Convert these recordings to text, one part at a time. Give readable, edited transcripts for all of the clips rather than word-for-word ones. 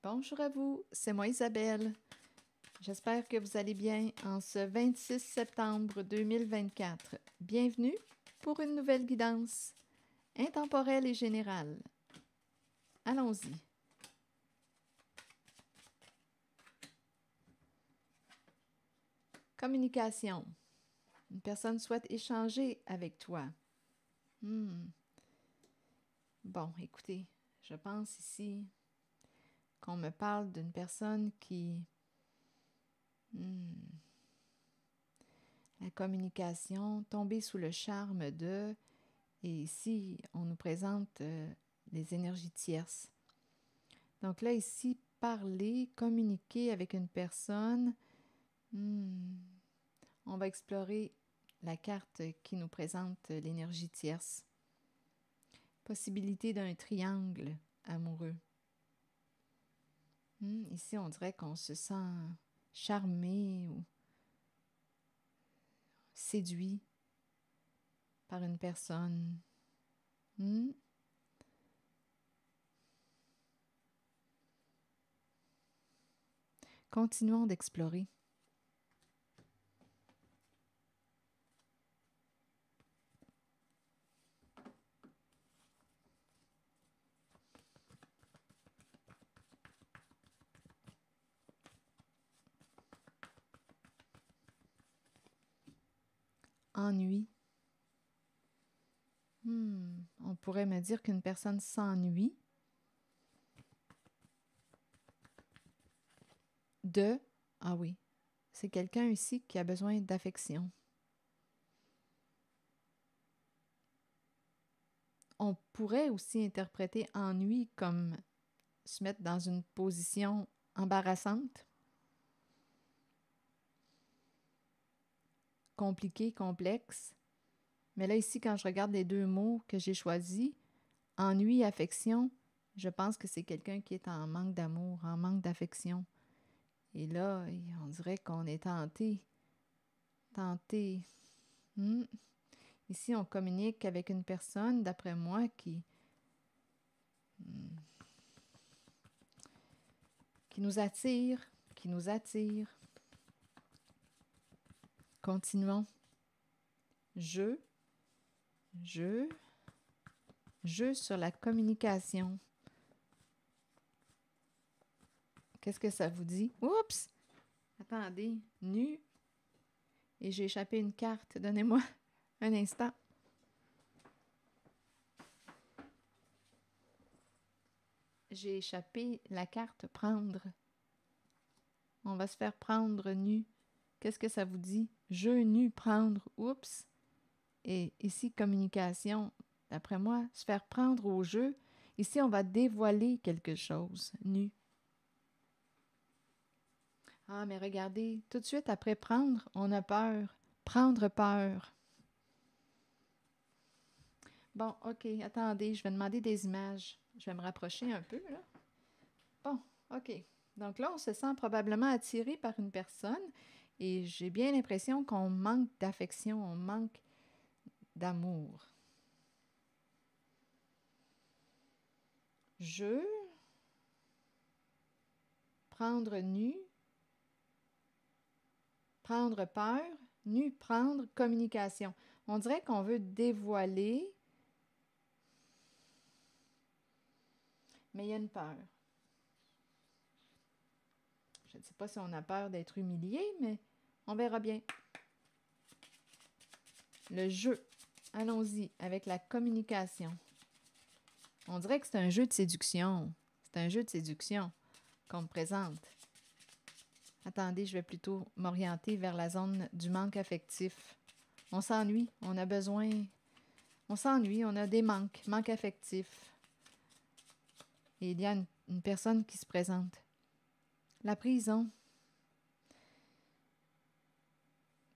Bonjour à vous, c'est moi Isabelle. J'espère que vous allez bien en ce 26 septembre 2024. Bienvenue pour une nouvelle guidance intemporelle et générale. Allons-y. Communication. Une personne souhaite échanger avec toi. Bon, écoutez, je pense ici qu'on me parle d'une personne qui... La communication, tomber sous le charme de... Et ici, on nous présente les énergies tierces. Donc là, ici, parler, communiquer avec une personne, on va explorer la carte qui nous présente l'énergie tierce. Possibilité d'un triangle amoureux. Ici, on dirait qu'on se sent charmé ou séduit par une personne. Continuons d'explorer. Ennui. On pourrait me dire qu'une personne s'ennuie de... Ah oui, c'est quelqu'un ici qui a besoin d'affection. On pourrait aussi interpréter ennui comme se mettre dans une position embarrassante, compliquée, complexe. Mais là, ici, quand je regarde les deux mots que j'ai choisis, ennui, affection, je pense que c'est quelqu'un qui est en manque d'amour, en manque d'affection. Et là, on dirait qu'on est tenté. Ici, on communique avec une personne, d'après moi, qui nous attire, Continuons. Jeu sur la communication. Qu'est-ce que ça vous dit? Oups! Attendez, nu. Et j'ai échappé une carte. Donnez-moi un instant. J'ai échappé la carte prendre. On va se faire prendre nu. Qu'est-ce que ça vous dit? Jeu nu, prendre. Oups! Et ici, communication. D'après moi, se faire prendre au jeu. Ici, on va dévoiler quelque chose. Nu. Ah, mais regardez, tout de suite après prendre, on a peur. Prendre peur. Bon, OK, attendez, je vais demander des images. Je vais me rapprocher un peu, là. Bon, OK. Donc là, on se sent probablement attiré par une personne et j'ai bien l'impression qu'on manque d'affection, on manque d'amour. Jeu, prendre nu, prendre peur, nu, prendre, communication. On dirait qu'on veut dévoiler, mais il y a une peur. Je ne sais pas si on a peur d'être humilié, mais on verra bien. Le jeu. Allons-y avec la communication. On dirait que c'est un jeu de séduction. C'est un jeu de séduction qu'on me présente. Attendez, je vais plutôt m'orienter vers la zone du manque affectif. On s'ennuie, on a besoin... On s'ennuie, on a des manques affectifs. Et il y a une personne qui se présente. La prison.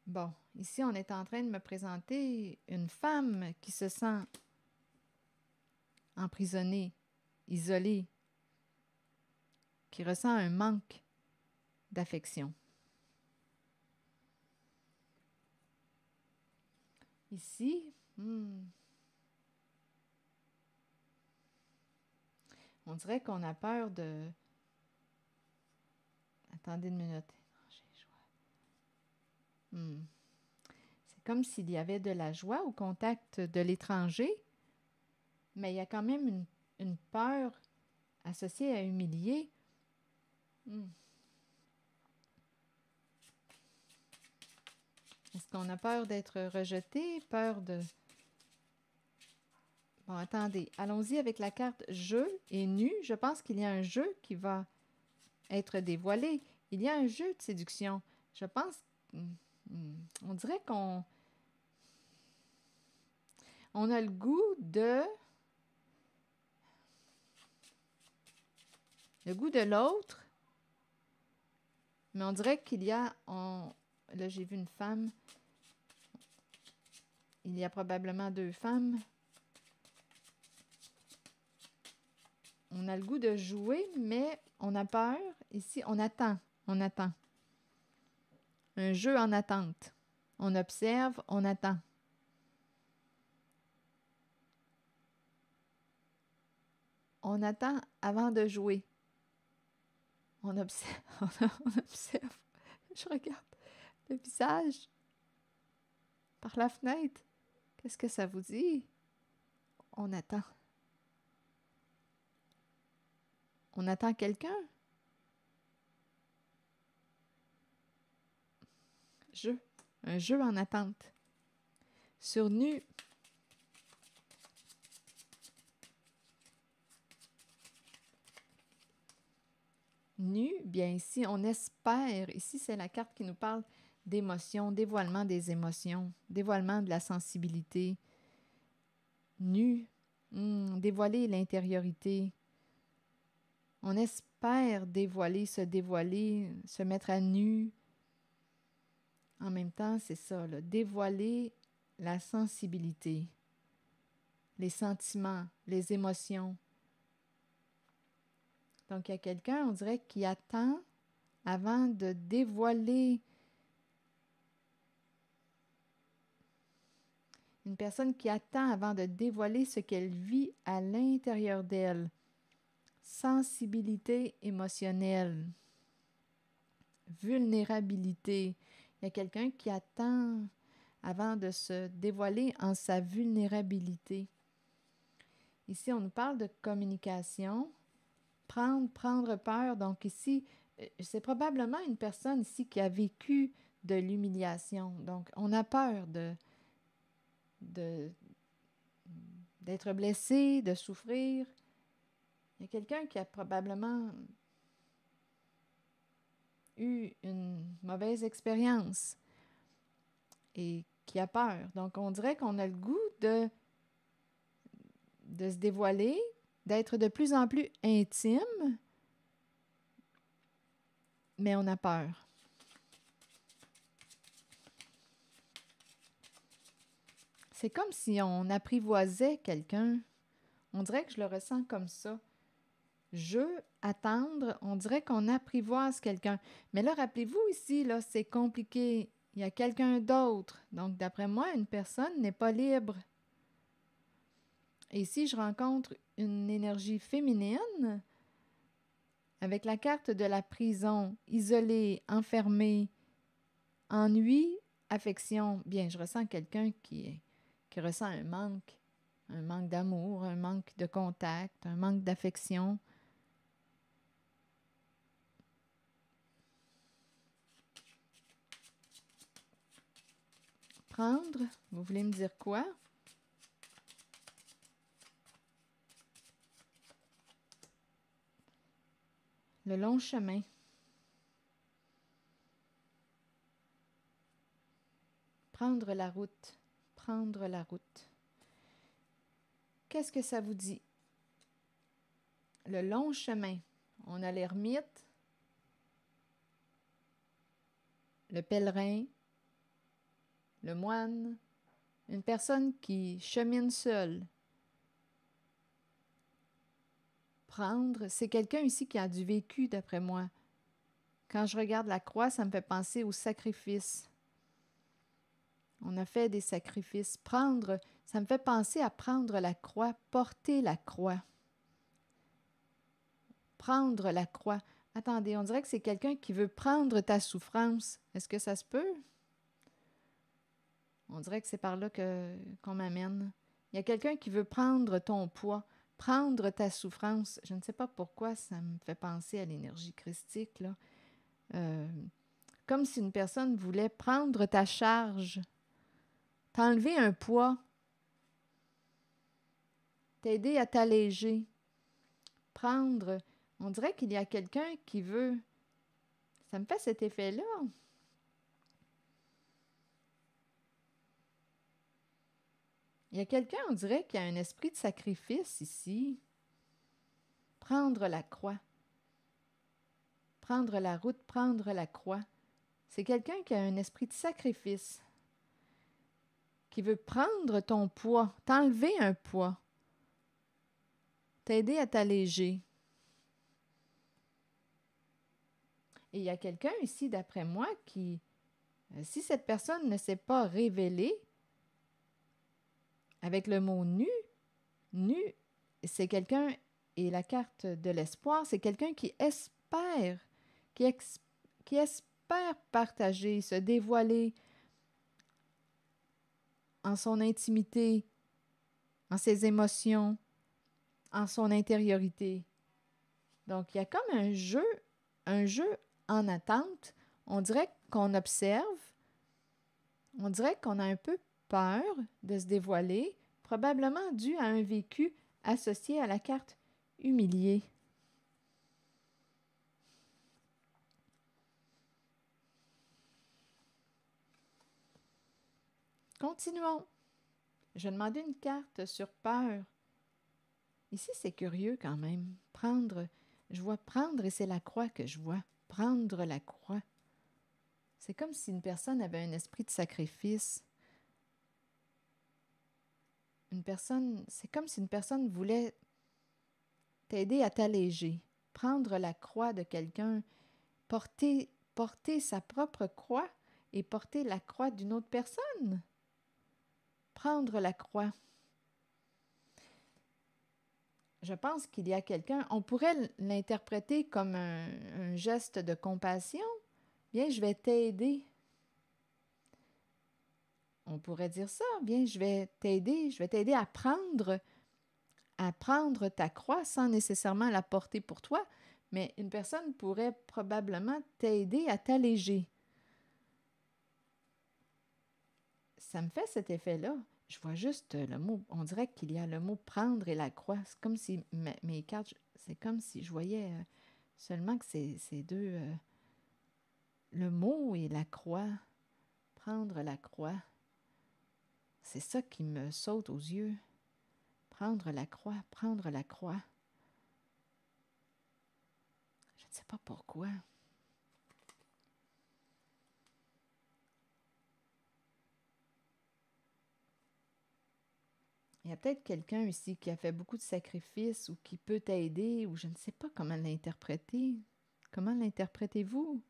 Bon, ici, on est en train de me présenter une femme qui se sent emprisonnée, isolée, qui ressent un manque d'affection. Ici, on dirait qu'on a peur de Attendez une minute. C'est comme s'il y avait de la joie au contact de l'étranger, mais il y a quand même une peur associée à humilier. Est-ce qu'on a peur d'être rejeté, peur de... Bon, attendez, allons-y avec la carte jeu et nu. Je pense qu'il y a un jeu qui va être dévoilé. Il y a un jeu de séduction. Je pense, on dirait qu'on a le goût de l'autre, mais on dirait qu'il y a, là j'ai vu une femme, il y a probablement 2 femmes. On a le goût de jouer, mais on a peur. Ici, on attend. Un jeu en attente. On observe, on attend. On attend avant de jouer. On observe. On observe. Je regarde le visage par la fenêtre. Qu'est-ce que ça vous dit? On attend. On attend quelqu'un? Jeu. Un jeu en attente. Sur nu. Nu, bien ici, on espère. Ici, c'est la carte qui nous parle d'émotions, dévoilement des émotions, dévoilement de la sensibilité. Nu, dévoiler l'intériorité. On espère dévoiler, se mettre à nu. En même temps, c'est ça, là, dévoiler la sensibilité, les sentiments, les émotions. Donc, il y a quelqu'un, on dirait, qui attend avant de dévoiler. Une personne qui attend avant de dévoiler ce qu'elle vit à l'intérieur d'elle. Sensibilité émotionnelle. Vulnérabilité. Il y a quelqu'un qui attend avant de se dévoiler en sa vulnérabilité. Ici, on nous parle de communication. Prendre peur. Donc ici, c'est probablement une personne ici qui a vécu de l'humiliation. Donc, on a peur d'être blessé, de souffrir. Il y a quelqu'un qui a probablement eu une mauvaise expérience et qui a peur. Donc, on dirait qu'on a le goût de se dévoiler, d'être de plus en plus intime, mais on a peur. C'est comme si on apprivoisait quelqu'un. On dirait que je le ressens comme ça. Attendre, on dirait qu'on apprivoise quelqu'un. Mais là, rappelez-vous ici, là, c'est compliqué. Il y a quelqu'un d'autre. Donc, d'après moi, une personne n'est pas libre. Et ici, je rencontre une énergie féminine avec la carte de la prison, isolée, enfermée, ennui, affection. Bien, je ressens quelqu'un qui ressent un manque d'amour, un manque de contact, un manque d'affection. Prendre, vous voulez me dire quoi? Le long chemin. Prendre la route. Prendre la route. Qu'est-ce que ça vous dit? Le long chemin. On a l'ermite, le pèlerin, le moine, une personne qui chemine seule. Prendre, c'est quelqu'un ici qui a du vécu, d'après moi. Quand je regarde la croix, ça me fait penser au sacrifice. On a fait des sacrifices. Prendre, ça me fait penser à prendre la croix, porter la croix. Prendre la croix. Attendez, on dirait que c'est quelqu'un qui veut prendre ta souffrance. Est-ce que ça se peut? On dirait que c'est par là qu'on m'amène. Il y a quelqu'un qui veut prendre ton poids, prendre ta souffrance. Je ne sais pas pourquoi ça me fait penser à l'énergie christique, là. Comme si une personne voulait prendre ta charge, t'enlever un poids, t'aider à t'alléger, prendre. On dirait qu'il y a quelqu'un qui veut. Ça me fait cet effet-là. Il y a quelqu'un, on dirait, qui a un esprit de sacrifice ici. Prendre la croix. Prendre la route, prendre la croix. C'est quelqu'un qui a un esprit de sacrifice, qui veut prendre ton poids, t'enlever un poids, t'aider à t'alléger. Et il y a quelqu'un ici, d'après moi, qui, si cette personne ne s'est pas révélée, avec le mot nu, nu, c'est quelqu'un, et la carte de l'espoir, c'est quelqu'un qui espère, qui espère partager, se dévoiler en son intimité, en ses émotions, en son intériorité. Donc, il y a comme un jeu en attente. On dirait qu'on observe, on dirait qu'on a un peu peur de se dévoiler, probablement dû à un vécu associé à la carte humiliée. Continuons. Je vais demander une carte sur peur. Ici, c'est curieux quand même. Prendre, je vois prendre et c'est la croix que je vois. Prendre la croix. C'est comme si une personne avait un esprit de sacrifice. C'est comme si une personne voulait t'aider à t'alléger. Prendre la croix de quelqu'un, porter sa propre croix et porter la croix d'une autre personne. Prendre la croix. Je pense qu'il y a quelqu'un, on pourrait l'interpréter comme un geste de compassion. Bien, je vais t'aider. On pourrait dire ça. Bien, je vais t'aider à prendre ta croix sans nécessairement la porter pour toi, mais une personne pourrait probablement t'aider à t'alléger. Ça me fait cet effet-là. Je vois juste le mot, on dirait qu'il y a le mot prendre et la croix. C'est comme si mes cartes, c'est comme si je voyais seulement que c'est deux, le mot et la croix. Prendre la croix. C'est ça qui me saute aux yeux. Prendre la croix, prendre la croix. Je ne sais pas pourquoi. Il y a peut-être quelqu'un ici qui a fait beaucoup de sacrifices ou qui peut t'aider ou je ne sais pas comment l'interpréter. Comment l'interprétez-vous?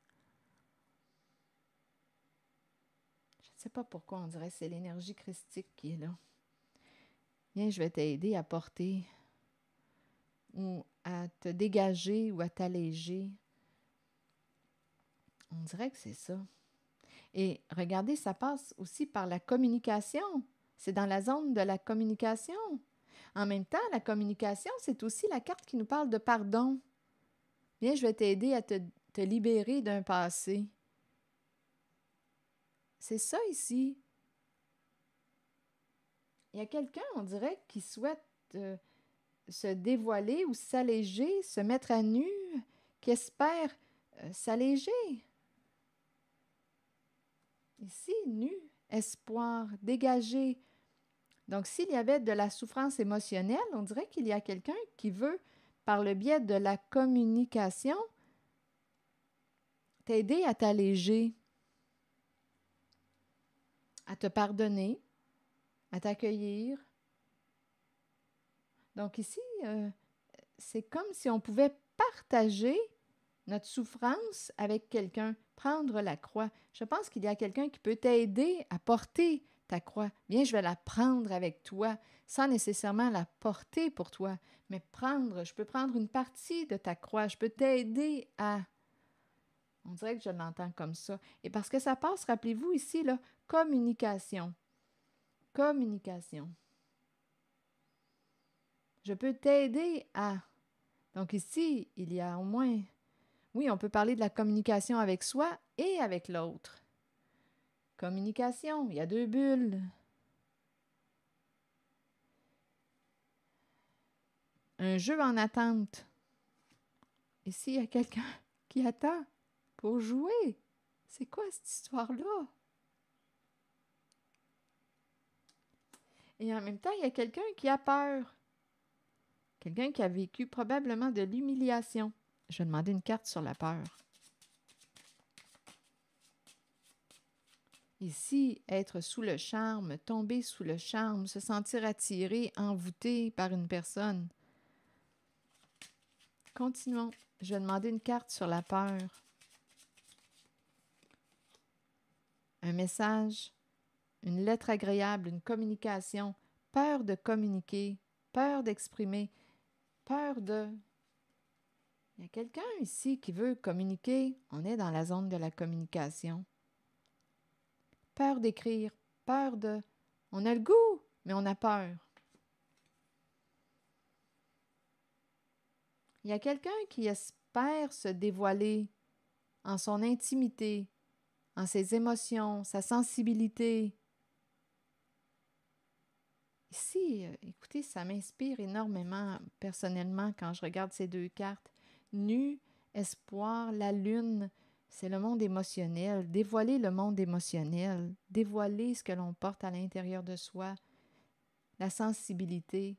Je ne sais pas pourquoi on dirait que c'est l'énergie christique qui est là. Viens, je vais t'aider à porter ou à te dégager ou à t'alléger. On dirait que c'est ça. Et regardez, ça passe aussi par la communication. C'est dans la zone de la communication. En même temps, la communication, c'est aussi la carte qui nous parle de pardon. Viens, je vais t'aider à te libérer d'un passé. C'est ça ici. Il y a quelqu'un, on dirait, qui souhaite se dévoiler ou s'alléger, se mettre à nu, qui espère s'alléger. Ici, nu, espoir, dégager. Donc, s'il y avait de la souffrance émotionnelle, on dirait qu'il y a quelqu'un qui veut, par le biais de la communication, t'aider à t'alléger, à te pardonner, à t'accueillir. Donc ici, c'est comme si on pouvait partager notre souffrance avec quelqu'un, prendre la croix. Je pense qu'il y a quelqu'un qui peut t'aider à porter ta croix. Viens, je vais la prendre avec toi, sans nécessairement la porter pour toi, mais je peux prendre une partie de ta croix, je peux t'aider à... On dirait que je l'entends comme ça. Et parce que ça passe, rappelez-vous ici, là, communication. Communication. Je peux t'aider à... Donc ici, il y a au moins... Oui, on peut parler de la communication avec soi et avec l'autre. Communication, il y a 2 bulles. Un jeu en attente. Ici, il y a quelqu'un qui attend pour jouer. C'est quoi cette histoire-là? Et en même temps, il y a quelqu'un qui a peur. Quelqu'un qui a vécu probablement de l'humiliation. Je vais demander une carte sur la peur. Ici, être sous le charme, tomber sous le charme, se sentir attiré, envoûté par une personne. Continuons. Je vais demander une carte sur la peur. Un message, une lettre agréable, une communication, peur de communiquer, peur d'exprimer, peur de... Il y a quelqu'un ici qui veut communiquer. On est dans la zone de la communication. Peur d'écrire, peur de... On a le goût, mais on a peur. Il y a quelqu'un qui espère se dévoiler en son intimité, en ses émotions, sa sensibilité. Ici, écoutez, ça m'inspire énormément personnellement quand je regarde ces 2 cartes. Nu, espoir, la lune, c'est le monde émotionnel. Dévoiler le monde émotionnel, dévoiler ce que l'on porte à l'intérieur de soi, la sensibilité.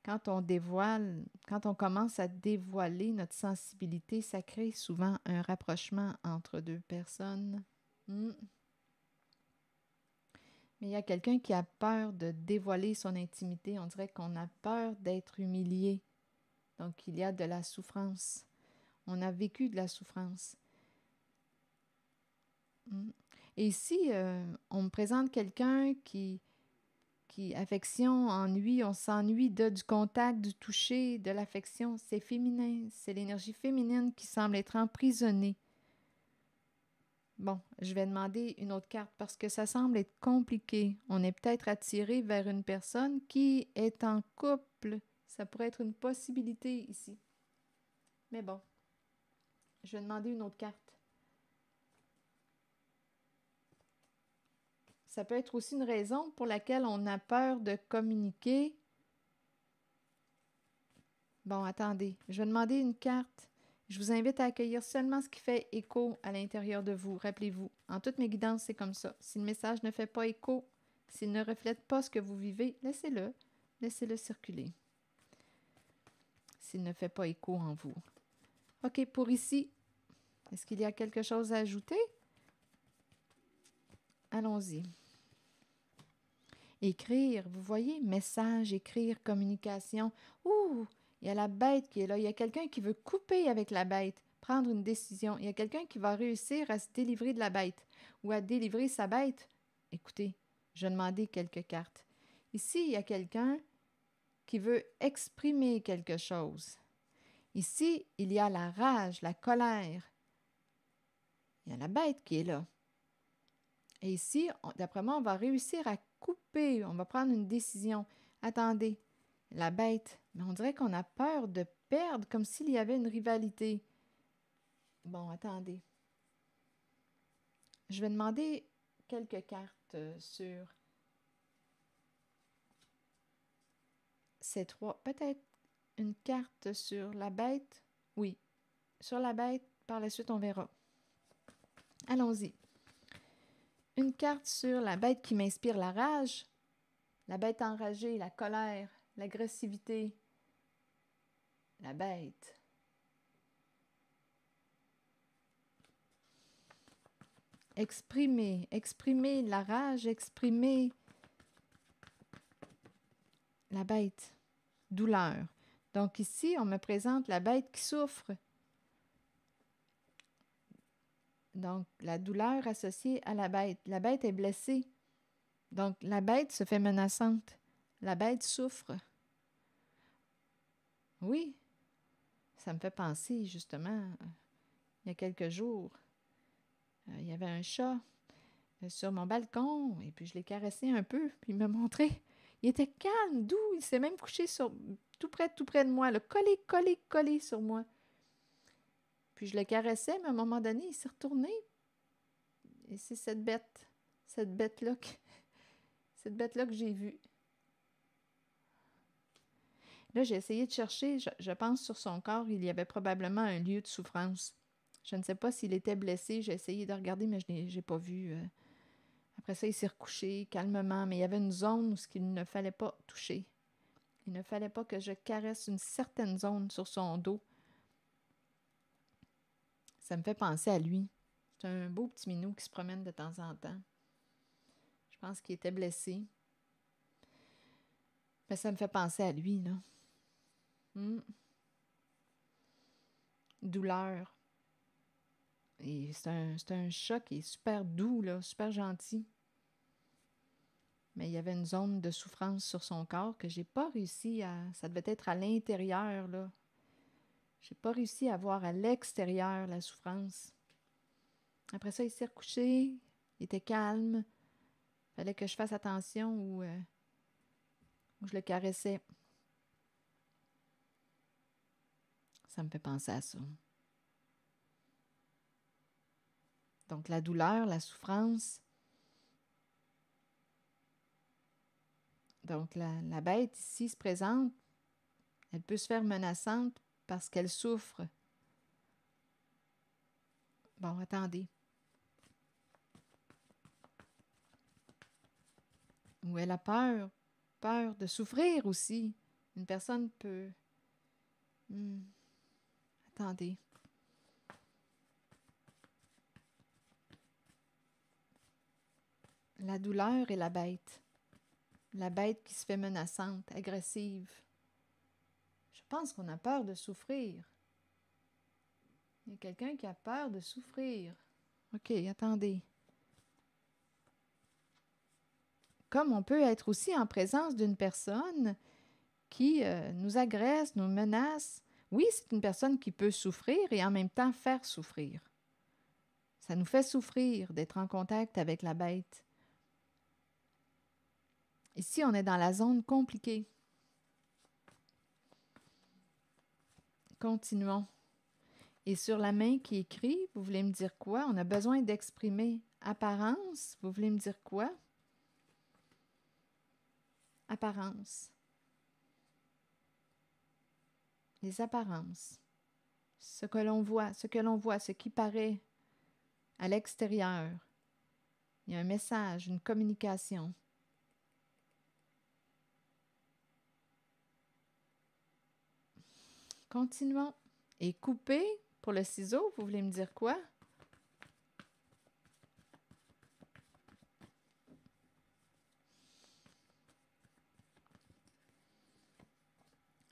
Quand on commence à dévoiler notre sensibilité, ça crée souvent un rapprochement entre 2 personnes. Mais il y a quelqu'un qui a peur de dévoiler son intimité. On dirait qu'on a peur d'être humilié. Donc, il y a de la souffrance. On a vécu de la souffrance. Et ici, on me présente quelqu'un qui affection, ennui, on s'ennuie du contact, du toucher, de l'affection. C'est féminin, c'est l'énergie féminine qui semble être emprisonnée. Bon, je vais demander une autre carte parce que ça semble être compliqué. On est peut-être attiré vers une personne qui est en couple. Ça pourrait être une possibilité ici. Mais bon, je vais demander une autre carte. Ça peut être aussi une raison pour laquelle on a peur de communiquer. Bon, attendez, je vais demander une carte. Je vous invite à accueillir seulement ce qui fait écho à l'intérieur de vous. Rappelez-vous, en toutes mes guidances, c'est comme ça. Si le message ne fait pas écho, s'il ne reflète pas ce que vous vivez, laissez-le. Laissez-le circuler. S'il ne fait pas écho en vous. OK, pour ici, est-ce qu'il y a quelque chose à ajouter? Allons-y. Écrire, vous voyez, message, écrire, communication. Ouh, il y a la bête qui est là. Il y a quelqu'un qui veut couper avec la bête, prendre une décision. Il y a quelqu'un qui va réussir à se délivrer de la bête ou à délivrer sa bête. Écoutez, je vais demander quelques cartes. Ici, il y a quelqu'un qui veut exprimer quelque chose. Ici, il y a la rage, la colère. Il y a la bête qui est là. Et ici, d'après moi, on va réussir à couper. On va prendre une décision. Attendez, la bête. Mais on dirait qu'on a peur de perdre, comme s'il y avait une rivalité. Bon, attendez. Je vais demander quelques cartes sur ces 3. Peut-être une carte sur la bête. Oui, sur la bête. Par la suite, on verra. Allons-y. Une carte sur la bête qui m'inspire la rage, la bête enragée, la colère, l'agressivité, la bête. Exprimer la rage, exprimer la bête, douleur. Donc ici, on me présente la bête qui souffre. Donc, la douleur associée à la bête. La bête est blessée. Donc, la bête se fait menaçante. La bête souffre. Oui, ça me fait penser, justement, il y a quelques jours, il y avait un chat sur mon balcon, et puis je l'ai caressé un peu, puis il m'a montré. Il était calme, doux, il s'est même couché tout près de moi, là, collé sur moi. Puis je le caressais, mais à un moment donné, il s'est retourné, et c'est cette bête-là, cette bête-là que j'ai vue. Là, j'ai essayé de chercher, je pense sur son corps, il y avait probablement un lieu de souffrance. Je ne sais pas s'il était blessé, j'ai essayé de regarder, mais je n'ai pas vu. Après ça, il s'est recouché calmement, mais il y avait une zone où il ne fallait pas toucher. Il ne fallait pas que je caresse une certaine zone sur son dos. Ça me fait penser à lui. C'est un beau petit minou qui se promène de temps en temps. Je pense qu'il était blessé. Mais ça me fait penser à lui, là. Douleur. Et c'est un chat qui est super doux, là, super gentil. Mais il y avait une zone de souffrance sur son corps que j'ai pas réussi à... Ça devait être à l'intérieur, là. J'ai pas réussi à voir à l'extérieur la souffrance. Après ça, il s'est recouché. Il était calme. Il fallait que je fasse attention où je le caressais. Ça me fait penser à ça. Donc, la douleur, la souffrance. Donc, la bête ici se présente. Elle peut se faire menaçante parce qu'elle souffre. Bon, attendez. Ou elle a peur de souffrir aussi. Une personne peut... Attendez. La douleur et la bête. La bête qui se fait menaçante, agressive. Je pense qu'on a peur de souffrir. Il y a quelqu'un qui a peur de souffrir. OK, attendez. Comme on peut être aussi en présence d'une personne qui nous agresse, nous menace. Oui, c'est une personne qui peut souffrir et en même temps faire souffrir. Ça nous fait souffrir d'être en contact avec la bête. Ici, on est dans la zone compliquée. Continuons. Et sur la main qui écrit, vous voulez me dire quoi? On a besoin d'exprimer apparence. Vous voulez me dire quoi? Apparence. Les apparences. Ce que l'on voit, ce qui paraît à l'extérieur. Il y a un message, une communication. Continuons. Et couper, pour le ciseau, vous voulez me dire quoi?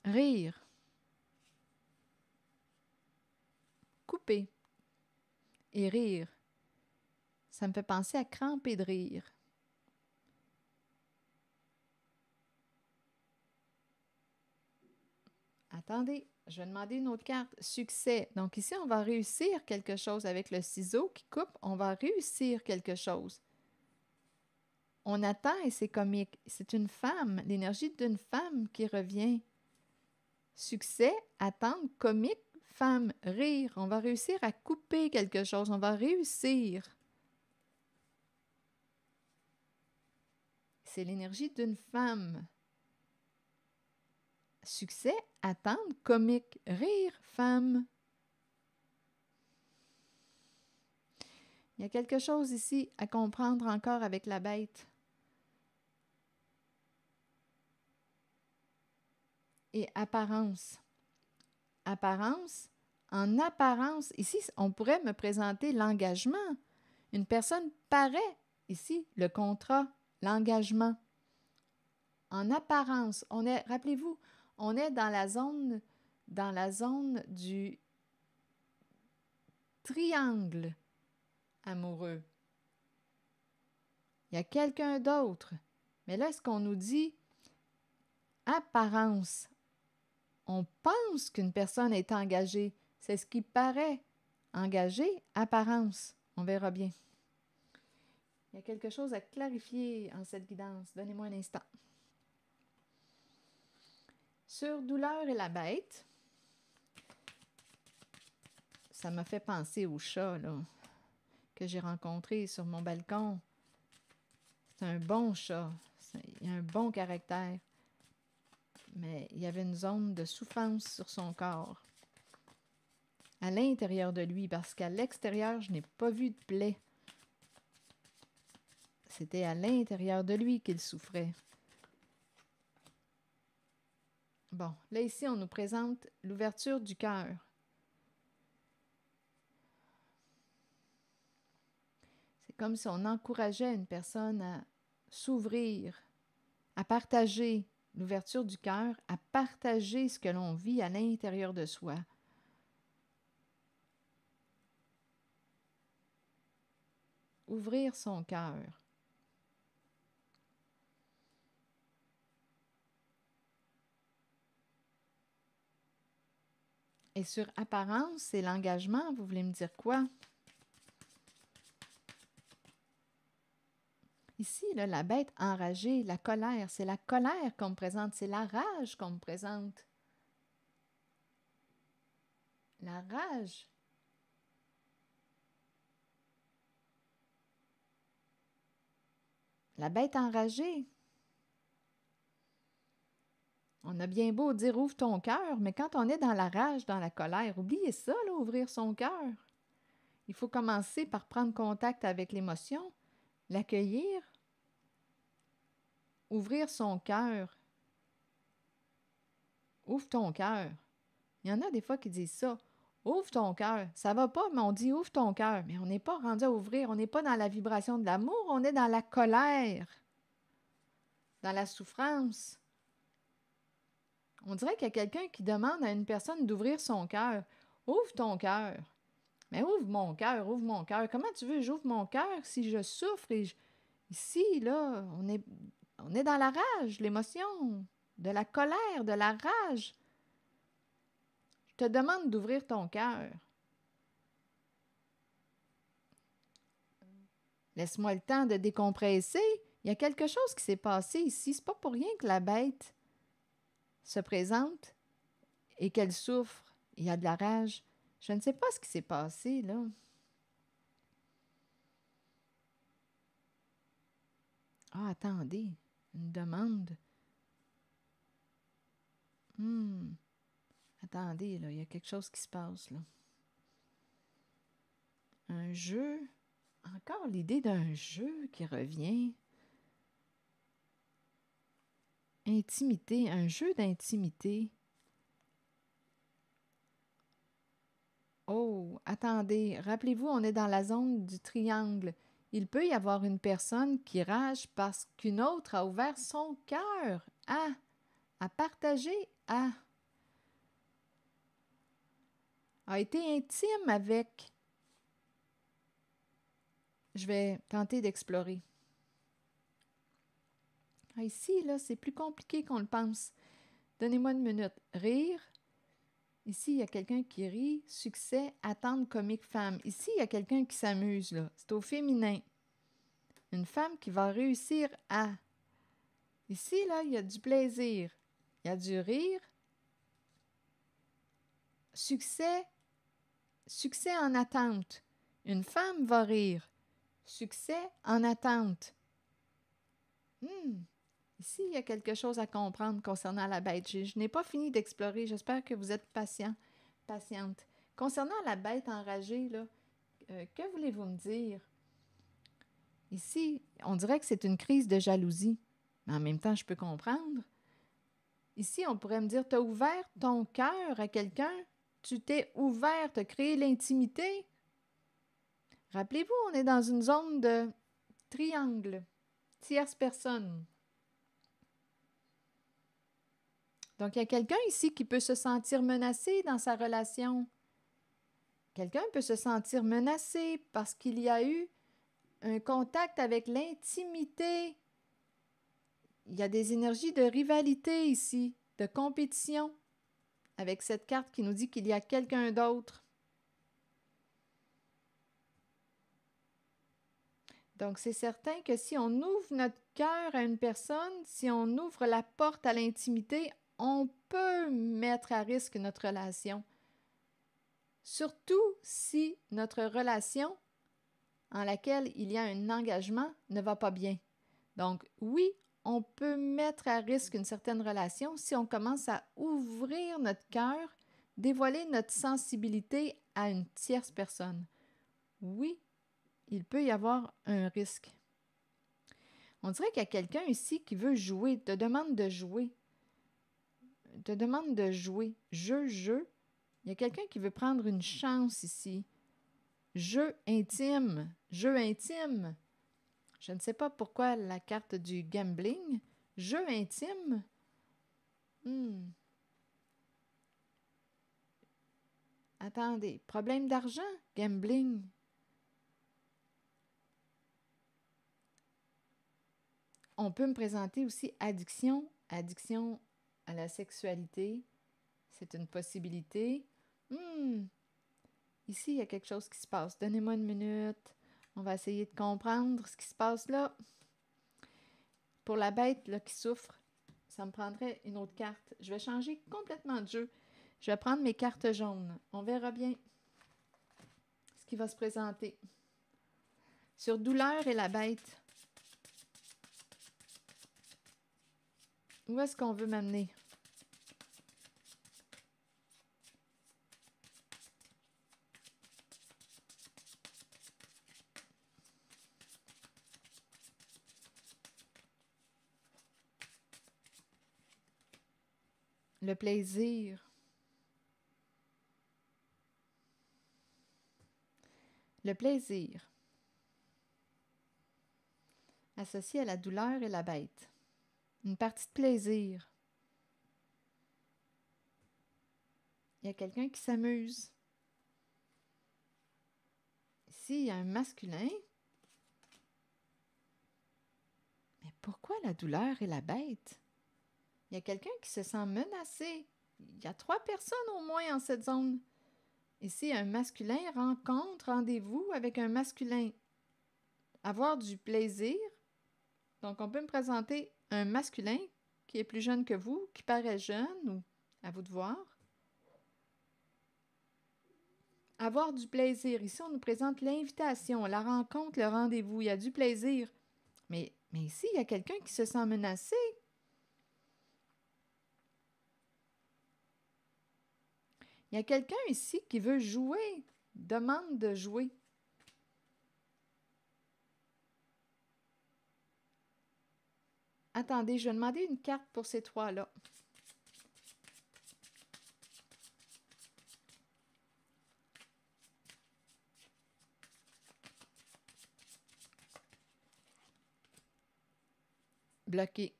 Rire. Couper. Et rire. Ça me fait penser à cramper de rire. Attendez, je vais demander une autre carte. Succès. Donc ici, on va réussir quelque chose avec le ciseau qui coupe. On va réussir quelque chose. On attend et c'est comique. C'est une femme, l'énergie d'une femme qui revient. Succès, attendre, comique, femme, rire. On va réussir à couper quelque chose. On va réussir. C'est l'énergie d'une femme. Succès, attendre, comique, rire, femme. Il y a quelque chose ici à comprendre encore avec la bête. Et apparence. Apparence. En apparence, ici, on pourrait me présenter l'engagement. Une personne paraît, ici, le contrat, l'engagement. En apparence, on est, rappelez-vous, on est dans la zone du triangle. amoureux. Il y a quelqu'un d'autre. Mais là, est-ce qu'on nous dit apparence? On pense qu'une personne est engagée. C'est ce qui paraît. Engagé, apparence. On verra bien. Il y a quelque chose à clarifier en cette guidance. Donnez-moi un instant. Sur Douleur et la bête, ça m'a fait penser au chat là, que j'ai rencontré sur mon balcon. C'est un bon chat. Il a un bon caractère. Mais il y avait une zone de souffrance sur son corps. À l'intérieur de lui, parce qu'à l'extérieur, je n'ai pas vu de plaie. C'était à l'intérieur de lui qu'il souffrait. Bon, là ici, on nous présente l'ouverture du cœur. C'est comme si on encourageait une personne à s'ouvrir, à partager l'ouverture du cœur, à partager ce que l'on vit à l'intérieur de soi. Ouvrir son cœur. Et sur apparence et l'engagement, vous voulez me dire quoi? Ici, là, la bête enragée, la colère, c'est la colère qu'on me présente, c'est la rage qu'on me présente. La rage. La bête enragée. On a bien beau dire ouvre ton cœur, mais quand on est dans la rage, dans la colère, oubliez ça, là, ouvrir son cœur. Il faut commencer par prendre contact avec l'émotion, l'accueillir, ouvrir son cœur. Ouvre ton cœur. Il y en a des fois qui disent ça. Ouvre ton cœur. Ça va pas, mais on dit ouvre ton cœur. Mais on n'est pas rendu à ouvrir. On n'est pas dans la vibration de l'amour. On est dans la colère, dans la souffrance. On dirait qu'il y a quelqu'un qui demande à une personne d'ouvrir son cœur. Ouvre ton cœur. Mais ouvre mon cœur, ouvre mon cœur. Comment tu veux que j'ouvre mon cœur si je souffre et ici, là, on est dans la rage, l'émotion, de la colère, de la rage. Je te demande d'ouvrir ton cœur. Laisse-moi le temps de décompresser. Il y a quelque chose qui s'est passé ici. C'est pas pour rien que la bête se présente et qu'elle souffre. Il y a de la rage. Je ne sais pas ce qui s'est passé, là. Ah, attendez. Une demande. Attendez, là. Il y a quelque chose qui se passe, là. Un jeu. Encore l'idée d'un jeu qui revient. Intimité. Un jeu d'intimité. Oh, attendez. Rappelez-vous, on est dans la zone du triangle. Il peut y avoir une personne qui rage parce qu'une autre a ouvert son cœur à partager, a été intime avec. Je vais tenter d'explorer. Ici, là, c'est plus compliqué qu'on le pense. Donnez-moi une minute. Rire. Ici, il y a quelqu'un qui rit. Succès, attendre comique femme. Ici, il y a quelqu'un qui s'amuse, là. C'est au féminin. Une femme qui va réussir à. Ici, là, il y a du plaisir. Il y a du rire. Succès en attente. Une femme va rire. Succès en attente. Ici, il y a quelque chose à comprendre concernant la bête. Je n'ai pas fini d'explorer. J'espère que vous êtes patiente. Concernant la bête enragée, là, que voulez-vous me dire? Ici, on dirait que c'est une crise de jalousie. Mais en même temps, je peux comprendre. Ici, on pourrait me dire, tu as ouvert ton cœur à quelqu'un. Tu t'es ouvert, tu as créé l'intimité. Rappelez-vous, on est dans une zone de triangle, tierce personne. Donc, il y a quelqu'un ici qui peut se sentir menacé dans sa relation. Quelqu'un peut se sentir menacé parce qu'il y a eu un contact avec l'intimité. Il y a des énergies de rivalité ici, de compétition, avec cette carte qui nous dit qu'il y a quelqu'un d'autre. Donc, c'est certain que si on ouvre notre cœur à une personne, si on ouvre la porte à l'intimité, on peut mettre à risque notre relation. Surtout si notre relation, en laquelle il y a un engagement, ne va pas bien. Donc, oui, on peut mettre à risque une certaine relation si on commence à ouvrir notre cœur, dévoiler notre sensibilité à une tierce personne. Oui, il peut y avoir un risque. On dirait qu'il y a quelqu'un ici qui veut jouer, te demande de jouer. Te demande de jouer. Jeu. Il y a quelqu'un qui veut prendre une chance ici. Jeu intime. Jeu intime. Je ne sais pas pourquoi la carte du gambling. Jeu intime. Attendez. Problème d'argent? Gambling. On peut me présenter aussi addiction. Addiction à la sexualité. C'est une possibilité. Ici, il y a quelque chose qui se passe. Donnez-moi une minute. On va essayer de comprendre ce qui se passe là. Pour la bête là, qui souffre, ça me prendrait une autre carte. Je vais changer complètement de jeu. Je vais prendre mes cartes jaunes. On verra bien ce qui va se présenter. Sur douleur et la bête. Où est-ce qu'on veut m'amener? Le plaisir. Le plaisir. Associé à la douleur et la bête. Une partie de plaisir. Il y a quelqu'un qui s'amuse. Ici, il y a un masculin. Mais pourquoi la douleur et la bête? Il y a quelqu'un qui se sent menacé. Il y a 3 personnes au moins en cette zone. Ici, un masculin rendez-vous avec un masculin. Avoir du plaisir. Donc, on peut me présenter un masculin qui est plus jeune que vous, qui paraît jeune, ou à vous de voir. Avoir du plaisir. Ici, on nous présente l'invitation, la rencontre, le rendez-vous. Il y a du plaisir. Mais ici, il y a quelqu'un qui se sent menacé. Il y a quelqu'un ici qui veut jouer, demande de jouer. Attendez, je vais demander une carte pour ces 3-là. Bloqué.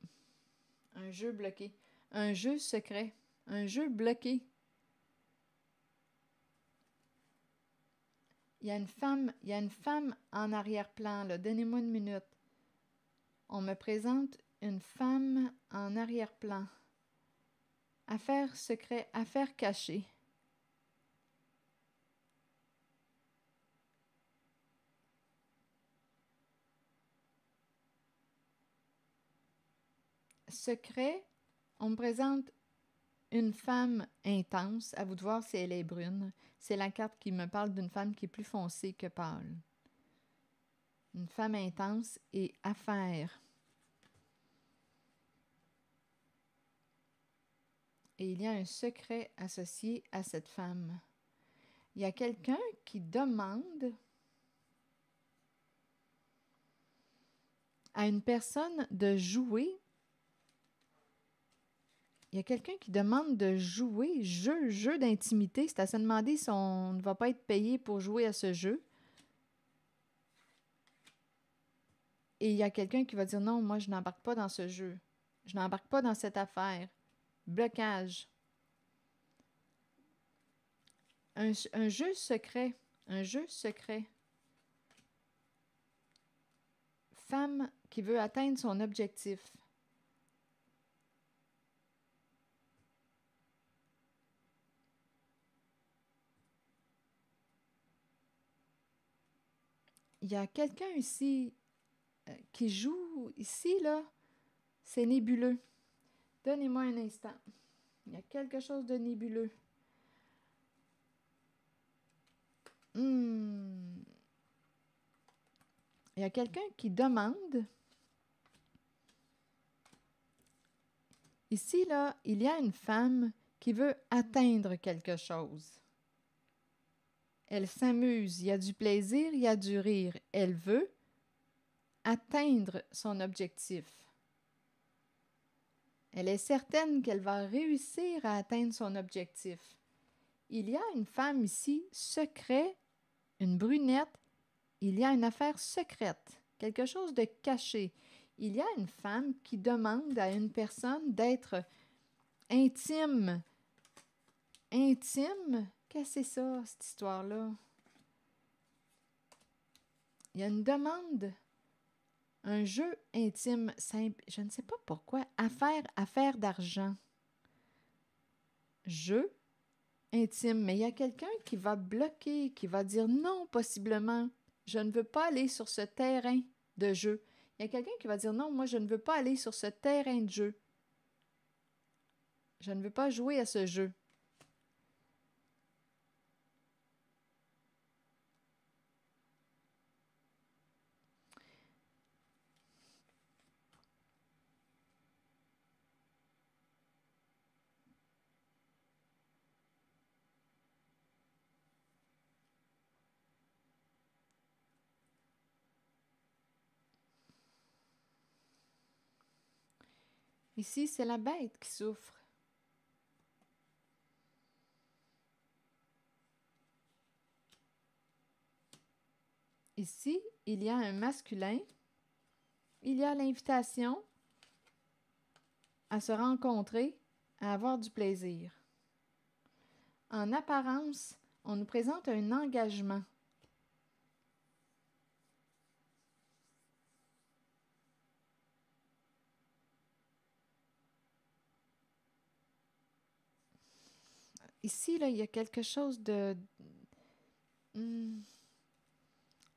Un jeu bloqué. Un jeu secret. Un jeu bloqué. Il y a une femme en arrière-plan, là. Donnez-moi une minute. On me présente une femme en arrière-plan. Affaire secret, affaire cachée. Secret, on me présente une femme intense. À vous de voir si elle est brune. C'est la carte qui me parle d'une femme qui est plus foncée que pâle. Une femme intense et affaire. Et il y a un secret associé à cette femme. Il y a quelqu'un qui demande à une personne de jouer. Il y a quelqu'un qui demande de jouer, jeu d'intimité. C'est à se demander si on ne va pas être payé pour jouer à ce jeu. Et il y a quelqu'un qui va dire non, moi je n'embarque pas dans ce jeu. Je n'embarque pas dans cette affaire. Blocage. un jeu secret. Un jeu secret. Femme qui veut atteindre son objectif. Il y a quelqu'un ici qui joue. Ici, là, c'est nébuleux. Donnez-moi un instant. Il y a quelque chose de nébuleux. Il y a quelqu'un qui demande. Ici, là, il y a une femme qui veut atteindre quelque chose. Elle s'amuse, il y a du plaisir, il y a du rire. Elle veut atteindre son objectif. Elle est certaine qu'elle va réussir à atteindre son objectif. Il y a une femme ici, secret, une brunette. Il y a une affaire secrète, quelque chose de caché. Il y a une femme qui demande à une personne d'être intime. Intime? Qu'est-ce que c'est ça, cette histoire-là? Il y a une demande, un jeu intime simple. Je ne sais pas pourquoi. Affaire d'argent. Jeu intime. Mais il y a quelqu'un qui va bloquer, qui va dire non, possiblement. Je ne veux pas aller sur ce terrain de jeu. Il y a quelqu'un qui va dire non, moi je ne veux pas aller sur ce terrain de jeu. Je ne veux pas jouer à ce jeu. Ici, c'est la bête qui souffre. Ici, il y a un masculin. Il y a l'invitation à se rencontrer, à avoir du plaisir. En apparence, on nous présente un engagement. Ici, là, il y a quelque chose de...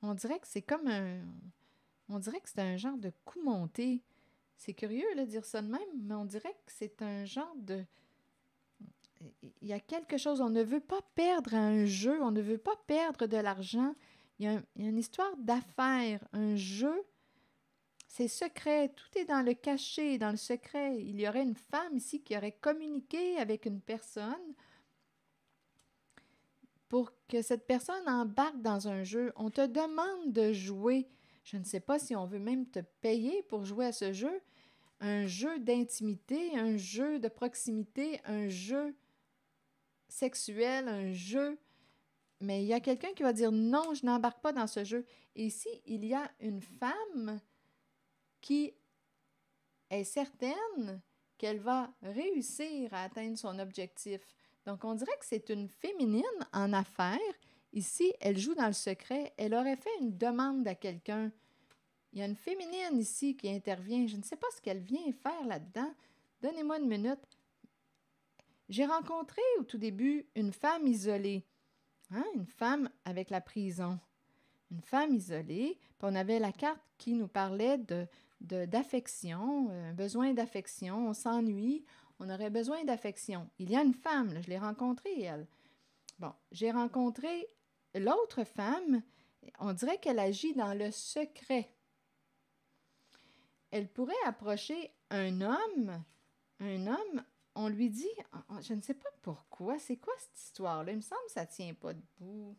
on dirait que c'est comme un... On dirait que c'est un genre de coup monté. C'est curieux de dire ça de même, mais on dirait que c'est un genre de... Il y a quelque chose, on ne veut pas perdre à un jeu, on ne veut pas perdre de l'argent. Il y a une histoire d'affaires, un jeu, c'est secret, tout est dans le caché, dans le secret. Il y aurait une femme ici qui aurait communiqué avec une personne pour que cette personne embarque dans un jeu. On te demande de jouer. Je ne sais pas si on veut même te payer pour jouer à ce jeu. Un jeu d'intimité, un jeu de proximité, un jeu sexuel, un jeu. Mais il y a quelqu'un qui va dire non, je n'embarque pas dans ce jeu. Et ici, il y a une femme qui est certaine qu'elle va réussir à atteindre son objectif. Donc, on dirait que c'est une féminine en affaires. Ici, elle joue dans le secret. Elle aurait fait une demande à quelqu'un. Il y a une féminine ici qui intervient. Je ne sais pas ce qu'elle vient faire là-dedans. Donnez-moi une minute. J'ai rencontré au tout début une femme isolée. Une femme avec la prison. Une femme isolée. Puis on avait la carte qui nous parlait d'affection, un besoin d'affection. On s'ennuie. On aurait besoin d'affection. Il y a une femme, là, je l'ai rencontrée, elle. Bon, j'ai rencontré l'autre femme. On dirait qu'elle agit dans le secret. Elle pourrait approcher un homme, on lui dit, je ne sais pas pourquoi, c'est quoi cette histoire-là? Il me semble que ça ne tient pas debout.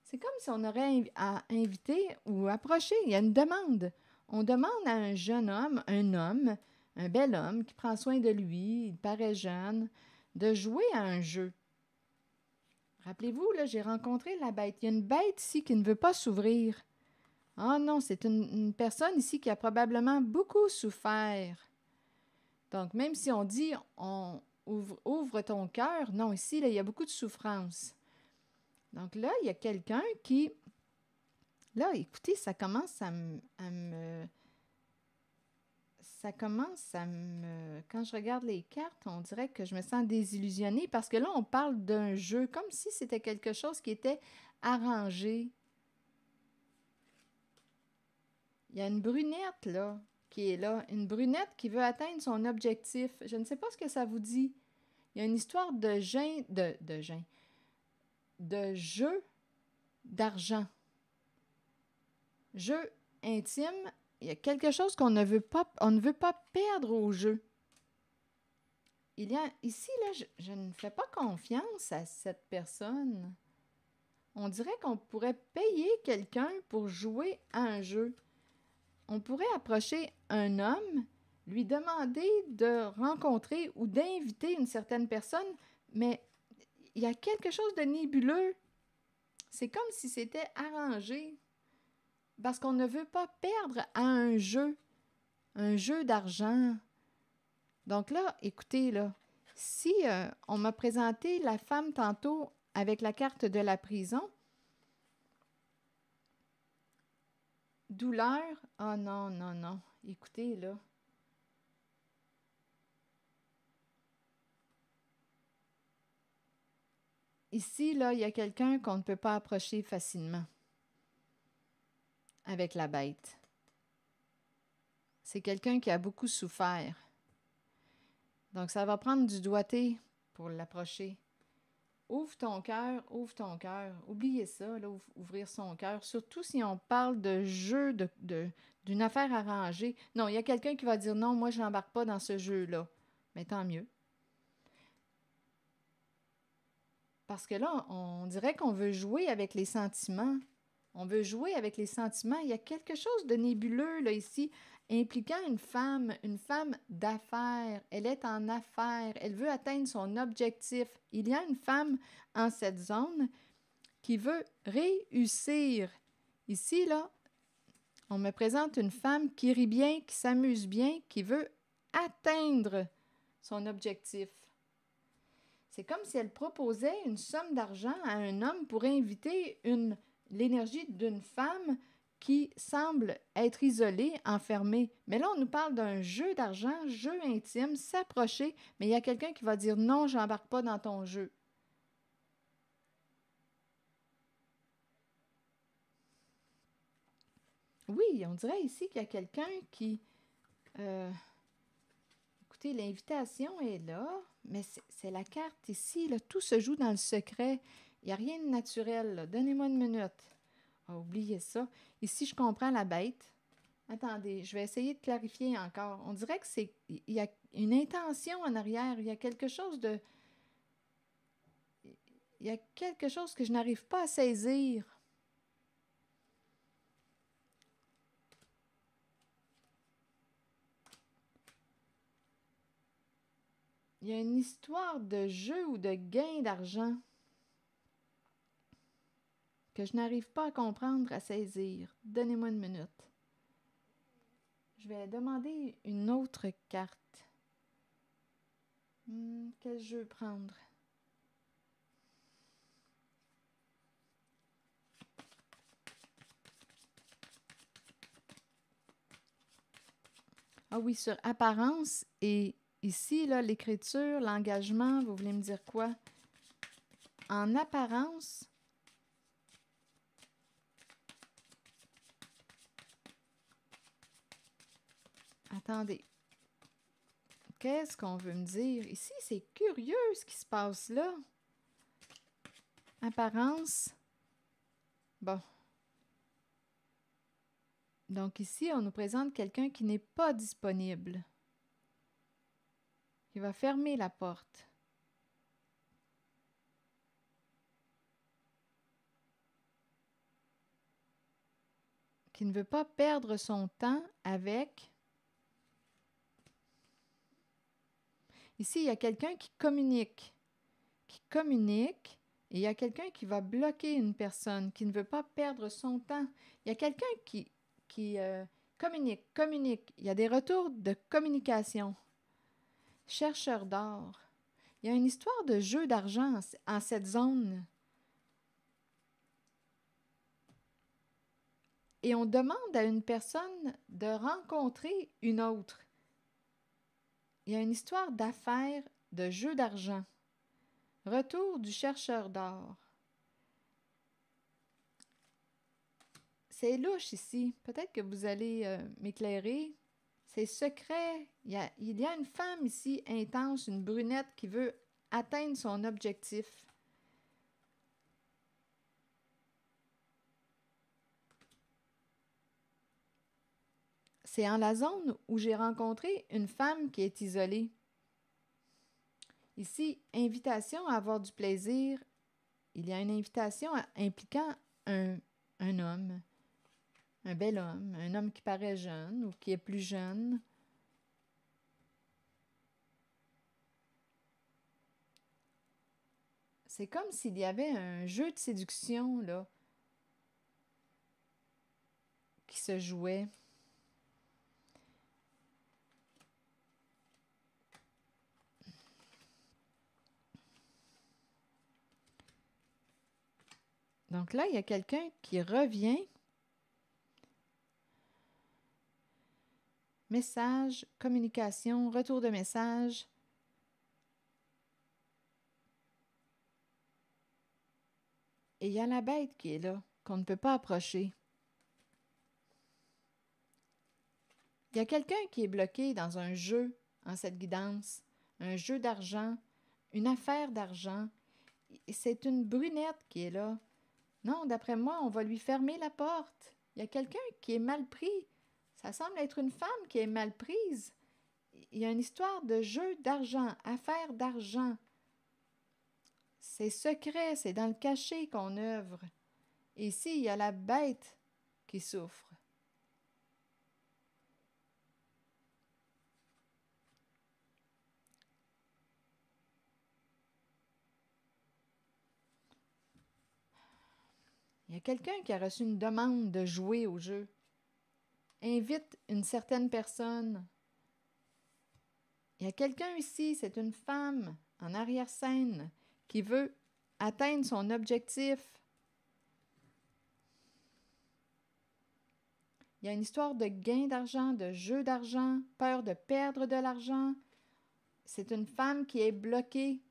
C'est comme si on aurait à inviter ou approcher, il y a une demande. On demande à un jeune homme, un bel homme qui prend soin de lui, il paraît jeune, de jouer à un jeu. Rappelez-vous, là, j'ai rencontré la bête. Il y a une bête ici qui ne veut pas s'ouvrir. Ah non, c'est une personne ici qui a probablement beaucoup souffert. Donc, même si on dit ouvre ton cœur, non, ici, là, il y a beaucoup de souffrance. Donc là, il y a quelqu'un qui... Là, écoutez, ça commence à me... Ça commence à me... Quand je regarde les cartes, on dirait que je me sens désillusionnée parce que là, on parle d'un jeu, comme si c'était quelque chose qui était arrangé. Il y a une brunette, là, qui est là. Une brunette qui veut atteindre son objectif. Je ne sais pas ce que ça vous dit. Il y a une histoire de de jeu d'argent. Jeu intime. Il y a quelque chose qu'on ne veut pas, on ne veut pas perdre au jeu. Il y a ici, là, je ne fais pas confiance à cette personne. On dirait qu'on pourrait payer quelqu'un pour jouer à un jeu. On pourrait approcher un homme, lui demander de rencontrer ou d'inviter une certaine personne, mais il y a quelque chose de nébuleux. C'est comme si c'était arrangé, parce qu'on ne veut pas perdre à un jeu d'argent. Donc là, écoutez, là, si on m'a présenté la femme tantôt avec la carte de la prison, douleur, oh non, non, non, écoutez, là. Ici, là, il y a quelqu'un qu'on ne peut pas approcher facilement avec la bête. C'est quelqu'un qui a beaucoup souffert. Donc, ça va prendre du doigté pour l'approcher. Ouvre ton cœur, ouvre ton cœur. Oubliez ça, là, ouvrir son cœur. Surtout si on parle de jeu, d'une affaire arrangée. Non, il y a quelqu'un qui va dire non, moi, je n'embarque pas dans ce jeu-là. Mais tant mieux. Parce que là, on dirait qu'on veut jouer avec les sentiments. On veut jouer avec les sentiments. Il y a quelque chose de nébuleux, là, ici, impliquant une femme d'affaires. Elle est en affaires. Elle veut atteindre son objectif. Il y a une femme en cette zone qui veut réussir. Ici, là, on me présente une femme qui rit bien, qui s'amuse bien, qui veut atteindre son objectif. C'est comme si elle proposait une somme d'argent à un homme pour inviter l'énergie d'une femme qui semble être isolée, enfermée. Mais là, on nous parle d'un jeu d'argent, jeu intime, s'approcher, mais il y a quelqu'un qui va dire non, je n'embarque pas dans ton jeu. Oui, on dirait ici qu'il y a quelqu'un qui... écoutez, l'invitation est là, mais c'est la carte ici, là, tout se joue dans le secret. Il n'y a rien de naturel, là. Donnez-moi une minute. Ah, oubliez ça. Ici, je comprends la bête. Attendez, je vais essayer de clarifier encore. On dirait que il y a une intention en arrière. Il y a quelque chose de... Il y a quelque chose que je n'arrive pas à saisir. Il y a une histoire de jeu ou de gain d'argent que je n'arrive pas à comprendre, à saisir. Donnez-moi une minute. Je vais demander une autre carte. Quel jeu prendre? Ah oui, sur apparence et ici, là, l'écriture, l'engagement, vous voulez me dire quoi? En apparence, attendez, qu'est-ce qu'on veut me dire? Ici, c'est curieux ce qui se passe là. Apparence, bon. Donc ici, on nous présente quelqu'un qui n'est pas disponible, qui va fermer la porte. Qui ne veut pas perdre son temps avec... Ici, il y a quelqu'un qui communique. Et il y a quelqu'un qui va bloquer une personne, qui ne veut pas perdre son temps. Il y a quelqu'un qui communique. Il y a des retours de communication. Chercheur d'or. Il y a une histoire de jeu d'argent en cette zone. et on demande à une personne de rencontrer une autre. Il y a une histoire d'affaires, de jeu d'argent. Retour du chercheur d'or. C'est louche ici. Peut-être que vous allez m'éclairer. C'est secret. Il y a une femme ici intense, une brunette qui veut atteindre son objectif. C'est en la zone où j'ai rencontré une femme qui est isolée. Ici, invitation à avoir du plaisir. Il y a une invitation impliquant un homme, un bel homme, un homme qui paraît jeune ou qui est plus jeune. C'est comme s'il y avait un jeu de séduction là, qui se jouait. Donc là, il y a quelqu'un qui revient. Message, communication, retour de message. Et il y a la bête qui est là, qu'on ne peut pas approcher. Il y a quelqu'un qui est bloqué dans un jeu en cette guidance, un jeu d'argent, une affaire d'argent. Et c'est une brunette qui est là. Non, d'après moi, on va lui fermer la porte. Il y a quelqu'un qui est mal pris. Ça semble être une femme qui est mal prise. Il y a une histoire de jeu d'argent, affaire d'argent. C'est secret, c'est dans le cachet qu'on œuvre. Et ici, il y a la bête qui souffre. Il y a quelqu'un qui a reçu une demande de jouer au jeu. Invite une certaine personne. Il y a quelqu'un ici, c'est une femme en arrière-scène qui veut atteindre son objectif. Il y a une histoire de gain d'argent, de jeu d'argent, peur de perdre de l'argent. C'est une femme qui est bloquée.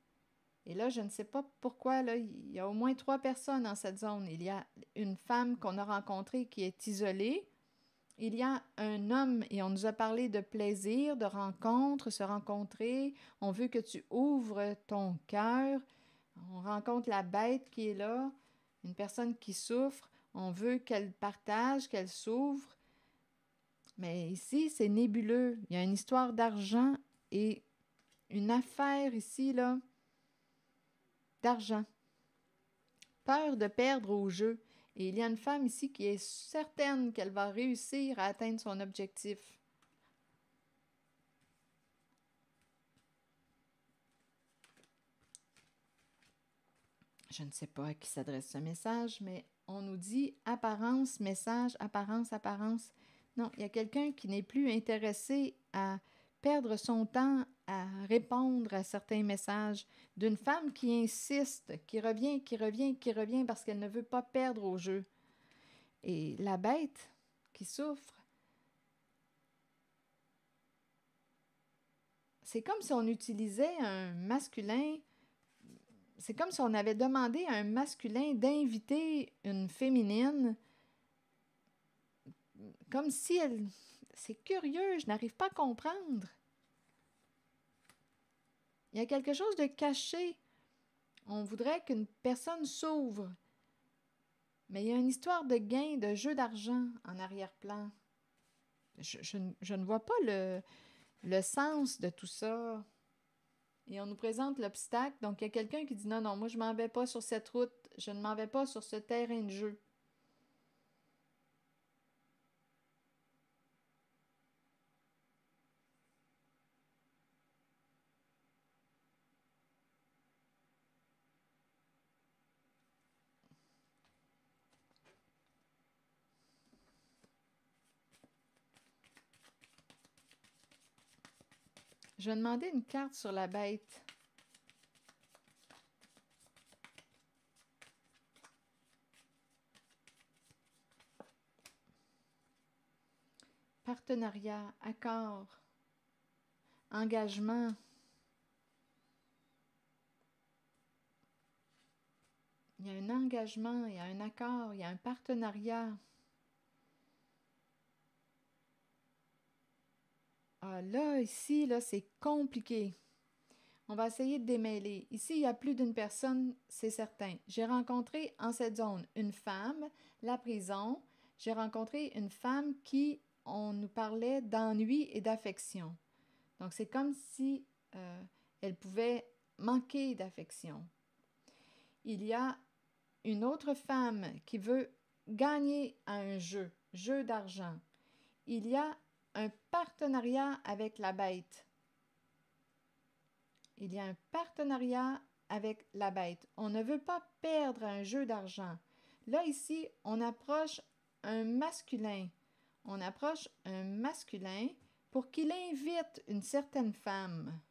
Et là, je ne sais pas pourquoi, là, il y a au moins 3 personnes dans cette zone. Il y a une femme qu'on a rencontrée qui est isolée. Il y a un homme, et on nous a parlé de plaisir, de rencontre, se rencontrer. On veut que tu ouvres ton cœur. On rencontre la bête qui est là, une personne qui souffre. On veut qu'elle partage, qu'elle s'ouvre. Mais ici, c'est nébuleux. Il y a une histoire d'argent et une affaire ici, là, d'argent. Peur de perdre au jeu. Et il y a une femme ici qui est certaine qu'elle va réussir à atteindre son objectif. Je ne sais pas à qui s'adresse ce message, mais on nous dit apparence, message, apparence, apparence. Non, il y a quelqu'un qui n'est plus intéressé à perdre son temps à répondre à certains messages d'une femme qui insiste, qui revient, qui revient, qui revient parce qu'elle ne veut pas perdre au jeu. Et la bête qui souffre, c'est comme si on utilisait un masculin, c'est comme si on avait demandé à un masculin d'inviter une féminine, comme si elle... C'est curieux, je n'arrive pas à comprendre. Il y a quelque chose de caché. On voudrait qu'une personne s'ouvre. Mais il y a une histoire de gain, de jeu d'argent en arrière-plan. Je ne vois pas le sens de tout ça. Et on nous présente l'obstacle. Donc, il y a quelqu'un qui dit non, non, moi, je ne m'en vais pas sur cette route. Je ne m'en vais pas sur ce terrain de jeu. Je vais demander une carte sur la bête. partenariat, accord, engagement. Il y a un engagement, il y a un accord, il y a un partenariat. Ah là, ici, là, c'est compliqué. On va essayer de démêler. Ici, il y a plus d'une personne, c'est certain. J'ai rencontré en cette zone une femme, la prison. J'ai rencontré une femme qui, on nous parlait d'ennui et d'affection. Donc, c'est comme si elle pouvait manquer d'affection. Il y a une autre femme qui veut gagner à un jeu d'argent. Il y a un partenariat avec la bête. Il y a un partenariat avec la bête. On ne veut pas perdre un jeu d'argent. Là, ici, on approche un masculin. On approche un masculin pour qu'il invite une certaine femme.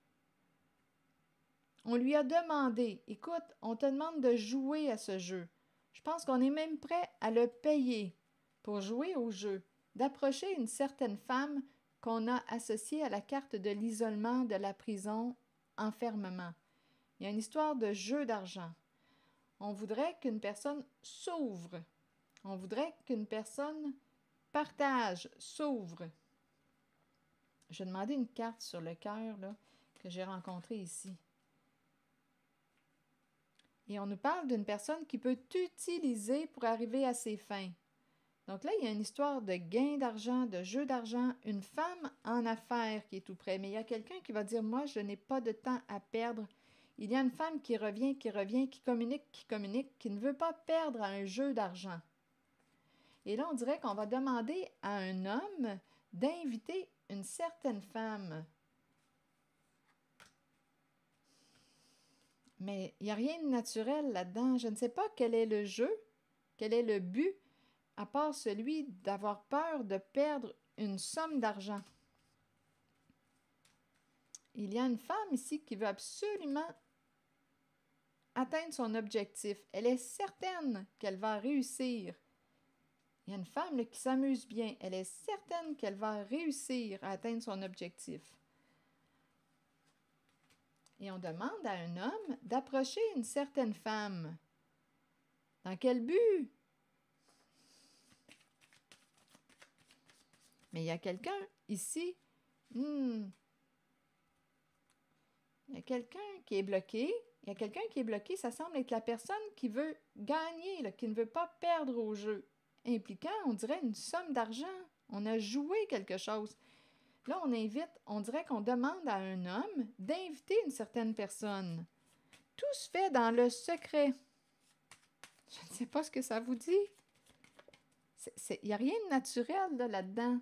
On lui a demandé, écoute, on te demande de jouer à ce jeu. Je pense qu'on est même prêt à le payer pour jouer au jeu, d'approcher une certaine femme qu'on a associée à la carte de l'isolement, de la prison, enfermement. Il y a une histoire de jeu d'argent. On voudrait qu'une personne s'ouvre. On voudrait qu'une personne partage, s'ouvre. Je vais demander une carte sur le cœur que j'ai rencontrée ici. Et on nous parle d'une personne qui peut utiliser pour arriver à ses fins. Donc là, il y a une histoire de gain d'argent, de jeu d'argent, une femme en affaires qui est tout près. Mais il y a quelqu'un qui va dire, moi, je n'ai pas de temps à perdre. Il y a une femme qui revient, qui communique, qui ne veut pas perdre à un jeu d'argent. Et là, on dirait qu'on va demander à un homme d'inviter une certaine femme. Mais il n'y a rien de naturel là-dedans. Je ne sais pas quel est le jeu, quel est le but, à part celui d'avoir peur de perdre une somme d'argent. Il y a une femme ici qui veut absolument atteindre son objectif. Elle est certaine qu'elle va réussir. Il y a une femme là, qui s'amuse bien. Elle est certaine qu'elle va réussir à atteindre son objectif. Et on demande à un homme d'approcher une certaine femme. Dans quel but? Mais il y a quelqu'un ici. Il y a quelqu'un qui est bloqué. Il y a quelqu'un qui est bloqué. Ça semble être la personne qui veut gagner, là, qui ne veut pas perdre au jeu. Impliquant, on dirait, une somme d'argent. On a joué quelque chose. Là, on dirait qu'on demande à un homme d'inviter une certaine personne. Tout se fait dans le secret. Je ne sais pas ce que ça vous dit. Il n'y a rien de naturel là-dedans.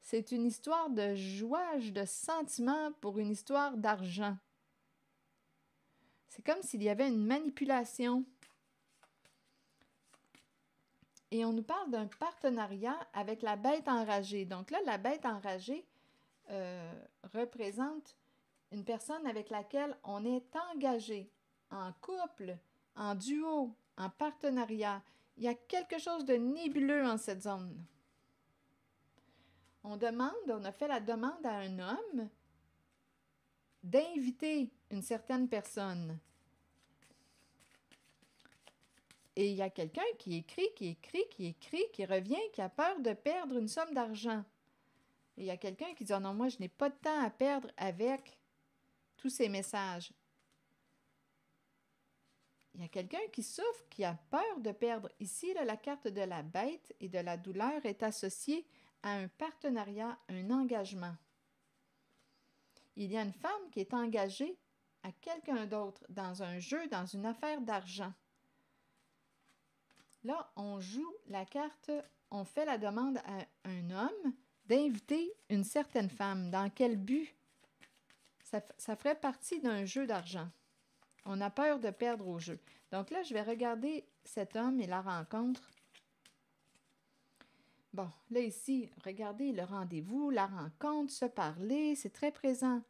C'est une histoire de jouage de sentiments pour une histoire d'argent. C'est comme s'il y avait une manipulation. Et on nous parle d'un partenariat avec la bête enragée. Donc là, la bête enragée représente une personne avec laquelle on est engagé en couple, en duo, en partenariat. Il y a quelque chose de nébuleux en cette zone. On a fait la demande à un homme d'inviter une certaine personne. Et il y a quelqu'un qui écrit, qui revient, qui a peur de perdre une somme d'argent. Et il y a quelqu'un qui dit « Oh non, moi, je n'ai pas de temps à perdre avec tous ces messages. » Il y a quelqu'un qui souffre, qui a peur de perdre. Ici, là, la carte de la bête et de la douleur est associée à un partenariat, un engagement. Il y a une femme qui est engagée à quelqu'un d'autre dans un jeu, dans une affaire d'argent. Là, on joue la carte, on fait la demande à un homme d'inviter une certaine femme. Dans quel but? Ça ferait partie d'un jeu d'argent. On a peur de perdre au jeu. Donc là, je vais regarder cet homme et la rencontre. Bon, là ici, regardez le rendez-vous, la rencontre, se parler, c'est très présent.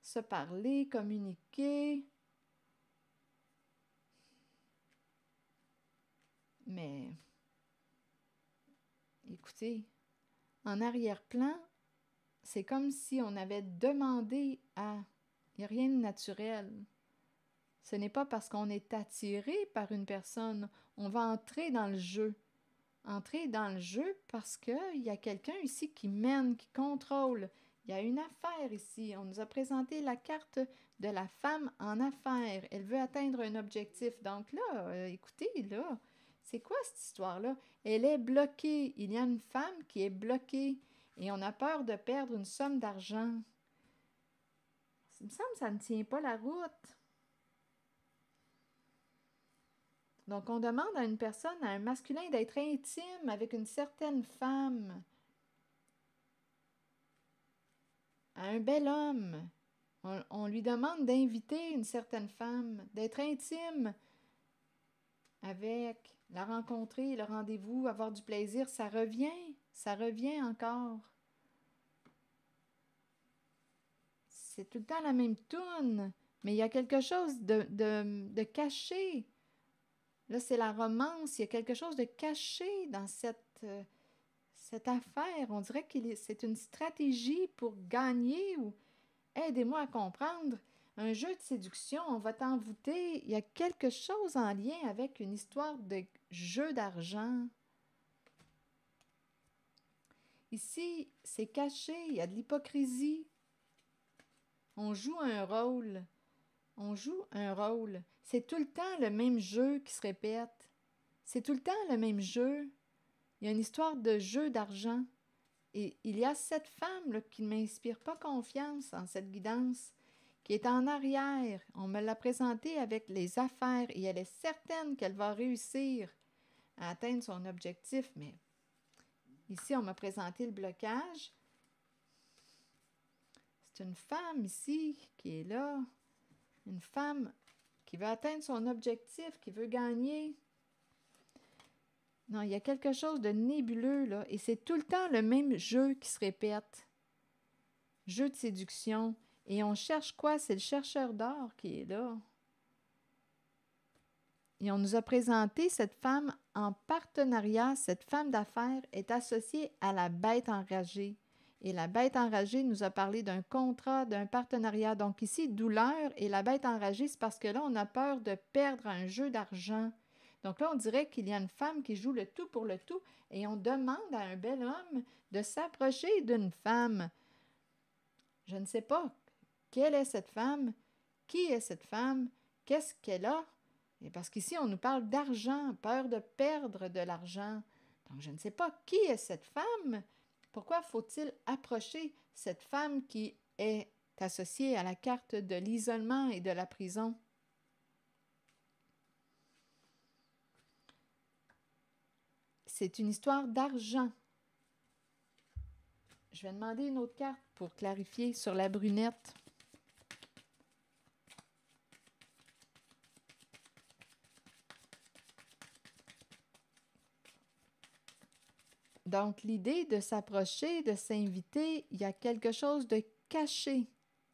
Se parler, communiquer. Mais, écoutez, en arrière-plan, c'est comme si on avait demandé à... Il n'y a rien de naturel. Ce n'est pas parce qu'on est attiré par une personne, on va entrer dans le jeu. Entrer dans le jeu parce qu'il y a quelqu'un ici qui mène, qui contrôle. Il y a une affaire ici. On nous a présenté la carte de la femme en affaires. Elle veut atteindre un objectif. Donc là, écoutez, là, c'est quoi cette histoire-là? Elle est bloquée. Il y a une femme qui est bloquée et on a peur de perdre une somme d'argent. Il me semble que ça ne tient pas la route. Donc, on demande à une personne, à un masculin, d'être intime avec une certaine femme, à un bel homme. On lui demande d'inviter une certaine femme, d'être intime avec, la rencontrer, le rendez-vous, avoir du plaisir. Ça revient encore. C'est tout le temps la même toune, mais il y a quelque chose de caché. Là, c'est la romance. Il y a quelque chose de caché dans cette affaire. On dirait que c'est une stratégie pour gagner ou aidez-moi à comprendre. Un jeu de séduction, on va t'envoûter. Il y a quelque chose en lien avec une histoire de jeu d'argent. Ici, c'est caché. Il y a de l'hypocrisie. On joue un rôle. On joue un rôle. C'est tout le temps le même jeu qui se répète. C'est tout le temps le même jeu. Il y a une histoire de jeu d'argent. Et il y a cette femme là, qui ne m'inspire pas confiance en cette guidance, qui est en arrière. On me l'a présentée avec les affaires et elle est certaine qu'elle va réussir à atteindre son objectif. Mais ici, on m'a présenté le blocage. C'est une femme ici qui est là. Une femme qui veut atteindre son objectif, qui veut gagner. Non, il y a quelque chose de nébuleux, là, et c'est tout le temps le même jeu qui se répète. Jeu de séduction. Et on cherche quoi? C'est le chercheur d'or qui est là. Et on nous a présenté cette femme en partenariat. Cette femme d'affaires est associée à la bête enragée. Et la bête enragée nous a parlé d'un contrat, d'un partenariat. Donc ici, douleur et la bête enragée, c'est parce que là, on a peur de perdre un jeu d'argent. Donc là, on dirait qu'il y a une femme qui joue le tout pour le tout et on demande à un bel homme de s'approcher d'une femme. Je ne sais pas quelle est cette femme, qui est cette femme, qu'est-ce qu'elle a. Et parce qu'ici, on nous parle d'argent, peur de perdre de l'argent. Donc, je ne sais pas qui est cette femme. Pourquoi faut-il approcher cette femme qui est associée à la carte de l'isolement et de la prison? C'est une histoire d'argent. Je vais demander une autre carte pour clarifier sur la brunette. Donc, l'idée de s'approcher, de s'inviter, il y a quelque chose de caché,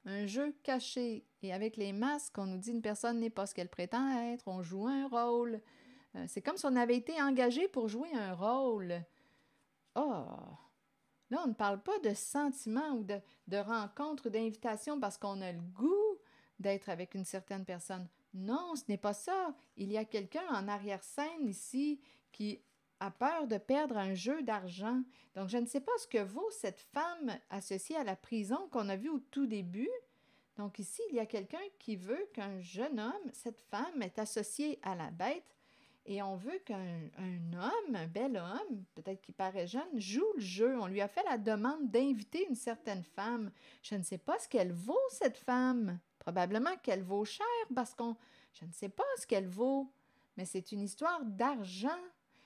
un jeu caché. Et avec les masques, on nous dit une personne n'est pas ce qu'elle prétend être, on joue un rôle. C'est comme si on avait été engagé pour jouer un rôle. Oh! Là, on ne parle pas de sentiments ou de rencontre, d'invitation parce qu'on a le goût d'être avec une certaine personne. Non, ce n'est pas ça. Il y a quelqu'un en arrière-scène ici qui a peur de perdre un jeu d'argent. Donc, je ne sais pas ce que vaut cette femme associée à la prison qu'on a vue au tout début. Donc, ici, il y a quelqu'un qui veut qu'un jeune homme, cette femme, est associée à la bête et on veut qu'un homme, un bel homme, peut-être qu'il paraît jeune, joue le jeu. On lui a fait la demande d'inviter une certaine femme. Je ne sais pas ce qu'elle vaut, cette femme. Probablement qu'elle vaut cher parce je ne sais pas ce qu'elle vaut. Mais c'est une histoire d'argent.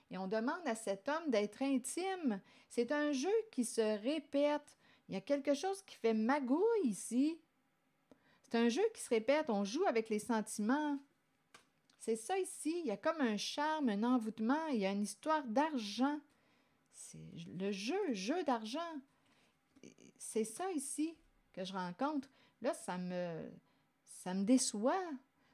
Et on demande à cet homme d'être intime. C'est un jeu qui se répète. Il y a quelque chose qui fait magouille ici. C'est un jeu qui se répète. On joue avec les sentiments. C'est ça ici. Il y a comme un charme, un envoûtement. Il y a une histoire d'argent. C'est le jeu d'argent. C'est ça ici que je rencontre. Là, ça me déçoit.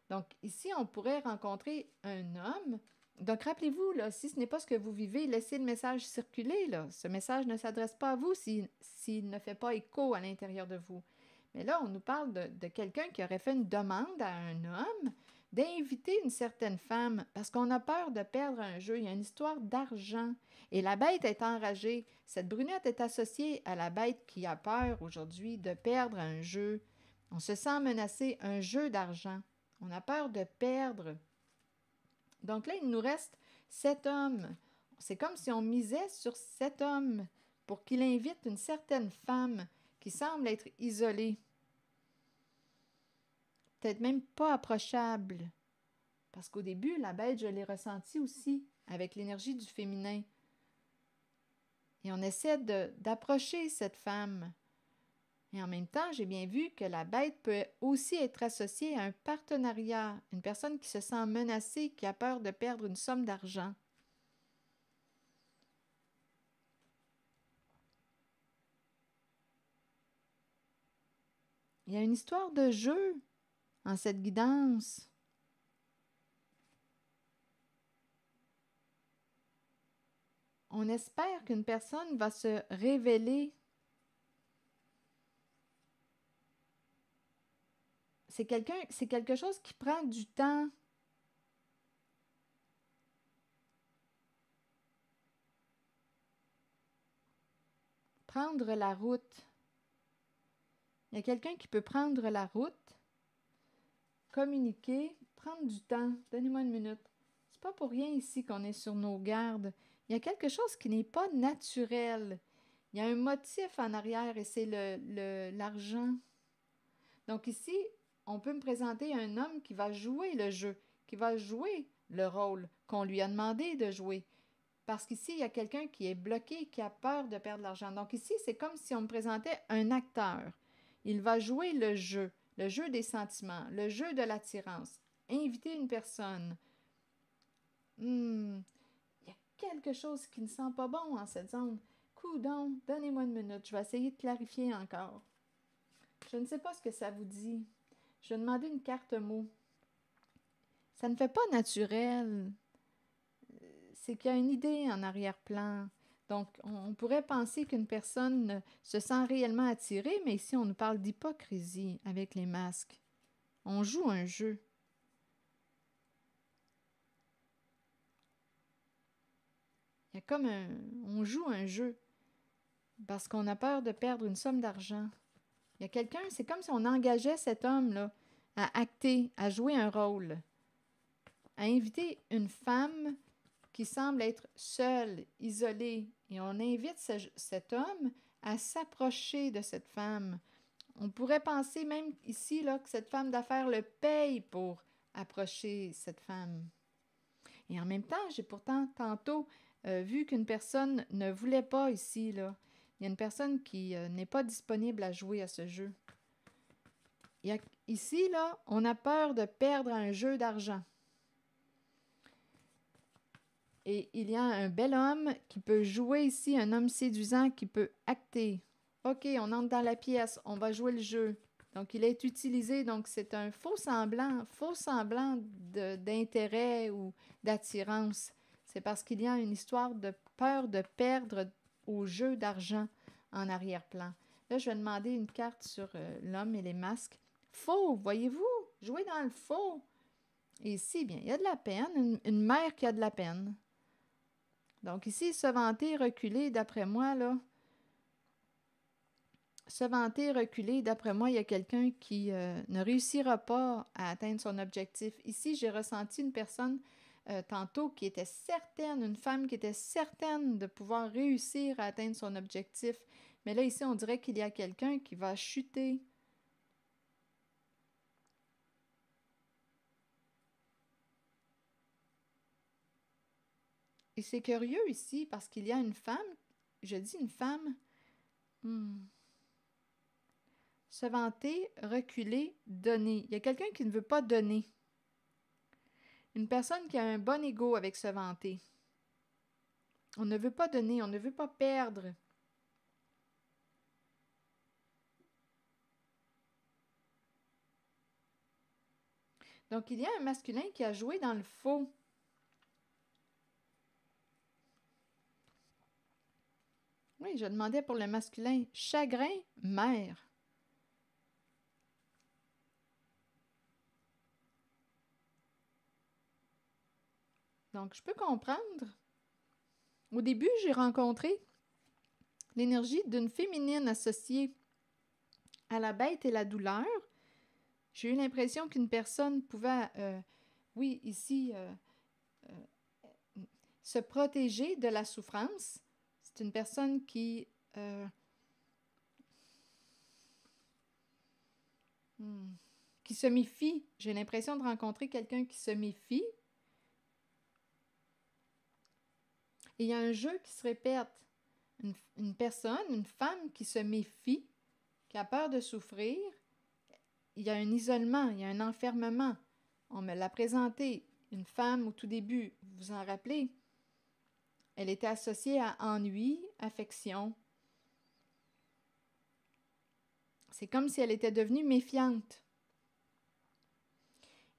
Donc, ici, on pourrait rencontrer un homme Donc, rappelez-vous, là, si ce n'est pas ce que vous vivez, laissez le message circuler. Là. Ce message ne s'adresse pas à vous s'il ne fait pas écho à l'intérieur de vous. Mais là, on nous parle de quelqu'un qui aurait fait une demande à un homme d'inviter une certaine femme parce qu'on a peur de perdre un jeu. Il y a une histoire d'argent. Et la bête est enragée. Cette brunette est associée à la bête qui a peur aujourd'hui de perdre un jeu. On se sent menacé, un jeu d'argent. On a peur de perdre. Donc là, il nous reste 7 hommes. C'est comme si on misait sur 7 hommes pour qu'il invite une certaine femme qui semble être isolée, peut-être même pas approchable. Parce qu'au début, la bête, je l'ai ressentie aussi avec l'énergie du féminin. Et on essaie d'approcher cette femme. Et en même temps, j'ai bien vu que la bête peut aussi être associée à un partenariat, une personne qui se sent menacée, qui a peur de perdre une somme d'argent. Il y a une histoire de jeu en cette guidance. On espère qu'une personne va se révéler. C'est quelque chose qui prend du temps. Prendre la route. Il y a quelqu'un qui peut prendre la route, communiquer, prendre du temps. Donnez-moi une minute. C'est pas pour rien ici qu'on est sur nos gardes. Il y a quelque chose qui n'est pas naturel. Il y a un motif en arrière et c'est l'argent. Donc ici, on peut me présenter un homme qui va jouer le jeu, qui va jouer le rôle qu'on lui a demandé de jouer. Parce qu'ici, il y a quelqu'un qui est bloqué, qui a peur de perdre l'argent. Donc ici, c'est comme si on me présentait un acteur. Il va jouer le jeu des sentiments, le jeu de l'attirance, inviter une personne. Il y a quelque chose qui ne sent pas bon en cette zone. Coudon, donnez-moi une minute, je vais essayer de clarifier encore. Je ne sais pas ce que ça vous dit. Je vais demander une carte mot. Ça ne fait pas naturel. C'est qu'il y a une idée en arrière-plan. Donc, on pourrait penser qu'une personne se sent réellement attirée, mais ici, on nous parle d'hypocrisie avec les masques. On joue un jeu. Il y a comme on joue un jeu parce qu'on a peur de perdre une somme d'argent. Il y a quelqu'un, c'est comme si on engageait cet homme-là à acter, à jouer un rôle, à inviter une femme qui semble être seule, isolée, et on invite cet homme à s'approcher de cette femme. On pourrait penser même ici là, que cette femme d'affaires le paye pour approcher cette femme. Et en même temps, j'ai pourtant tantôt vu qu'une personne ne voulait pas ici. Là. Il y a une personne qui n'est pas disponible à jouer à ce jeu. Ici, là, on a peur de perdre un jeu d'argent. Et il y a un bel homme qui peut jouer ici, un homme séduisant qui peut acter. OK, on entre dans la pièce, on va jouer le jeu. Donc, il est utilisé, donc c'est un faux semblant d'intérêt ou d'attirance. C'est parce qu'il y a une histoire de peur de perdre au jeu d'argent en arrière-plan. Là, je vais demander une carte sur l'homme et les masques. Faux, voyez-vous? Jouer dans le faux. Et ici, bien, il y a de la peine, une mère qui a de la peine. Donc ici, se vanter, reculer, d'après moi, là, se vanter, reculer, d'après moi, il y a quelqu'un qui ne réussira pas à atteindre son objectif. Ici, j'ai ressenti une personne tantôt qui était certaine, une femme qui était certaine de pouvoir réussir à atteindre son objectif. Mais là, ici, on dirait qu'il y a quelqu'un qui va chuter. Et c'est curieux ici parce qu'il y a une femme, je dis une femme, se vanter, reculer, donner. Il y a quelqu'un qui ne veut pas donner. Une personne qui a un bon ego avec se vanter. On ne veut pas donner, on ne veut pas perdre. Donc, il y a un masculin qui a joué dans le faux. Oui, je demandais pour le masculin. Chagrin, mère. Donc, je peux comprendre. Au début, j'ai rencontré l'énergie d'une féminine associée à la bête et la douleur. J'ai eu l'impression qu'une personne pouvait, oui, ici, se protéger de la souffrance. C'est une personne qui se méfie. J'ai l'impression de rencontrer quelqu'un qui se méfie. Et il y a un jeu qui se répète. Une personne, une femme qui se méfie, qui a peur de souffrir. Il y a un isolement, il y a un enfermement. On me l'a présenté. Une femme au tout début, vous vous en rappelez? Elle était associée à ennui, affection. C'est comme si elle était devenue méfiante.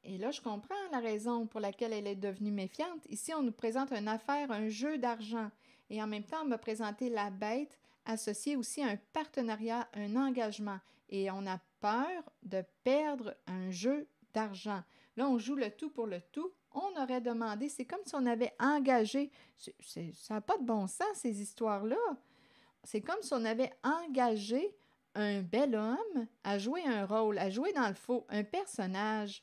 Et là, je comprends la raison pour laquelle elle est devenue méfiante. Ici, on nous présente une affaire, un jeu d'argent. Et en même temps, on m'a présenté la bête associée aussi à un partenariat, un engagement. Et on a peur de perdre un jeu d'argent. Là, on joue le tout pour le tout. On aurait demandé, c'est comme si on avait engagé. Ça n'a pas de bon sens, ces histoires-là. C'est comme si on avait engagé un bel homme à jouer un rôle, à jouer dans le faux, un personnage.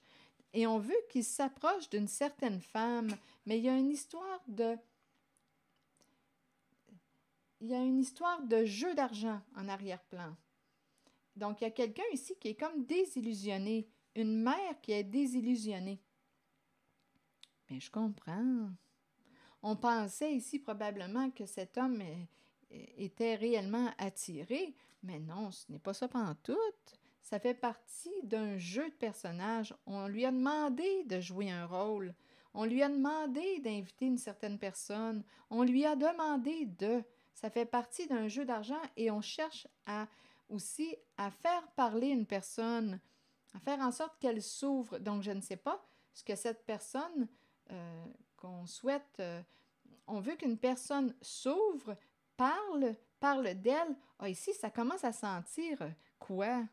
Et on veut qu'il s'approche d'une certaine femme, mais il y a une histoire de... Il y a une histoire de jeu d'argent en arrière-plan. Donc, il y a quelqu'un ici qui est comme désillusionné, une mère qui est désillusionnée. Mais je comprends. On pensait ici probablement que cet homme était réellement attiré, mais non, ce n'est pas ça pantoute. Ça fait partie d'un jeu de personnage. On lui a demandé de jouer un rôle. On lui a demandé d'inviter une certaine personne. On lui a demandé de... Ça fait partie d'un jeu d'argent et on cherche aussi à faire parler une personne, à faire en sorte qu'elle s'ouvre. Donc, je ne sais pas ce que cette personne qu'on souhaite... on veut qu'une personne s'ouvre, parle d'elle. Ah, ici, ça commence à sentir quoi?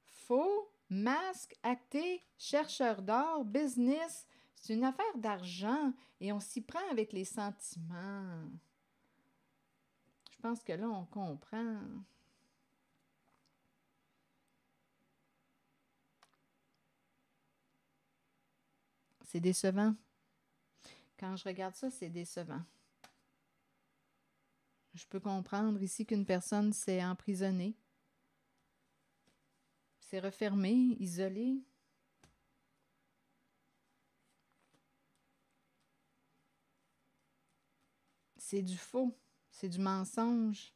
Faux, masque, acté, chercheur d'or, business. C'est une affaire d'argent et on s'y prend avec les sentiments. Je pense que là, on comprend. C'est décevant. Quand je regarde ça, c'est décevant. Je peux comprendre ici qu'une personne s'est emprisonnée, s'est refermée, isolée. C'est du faux, c'est du mensonge.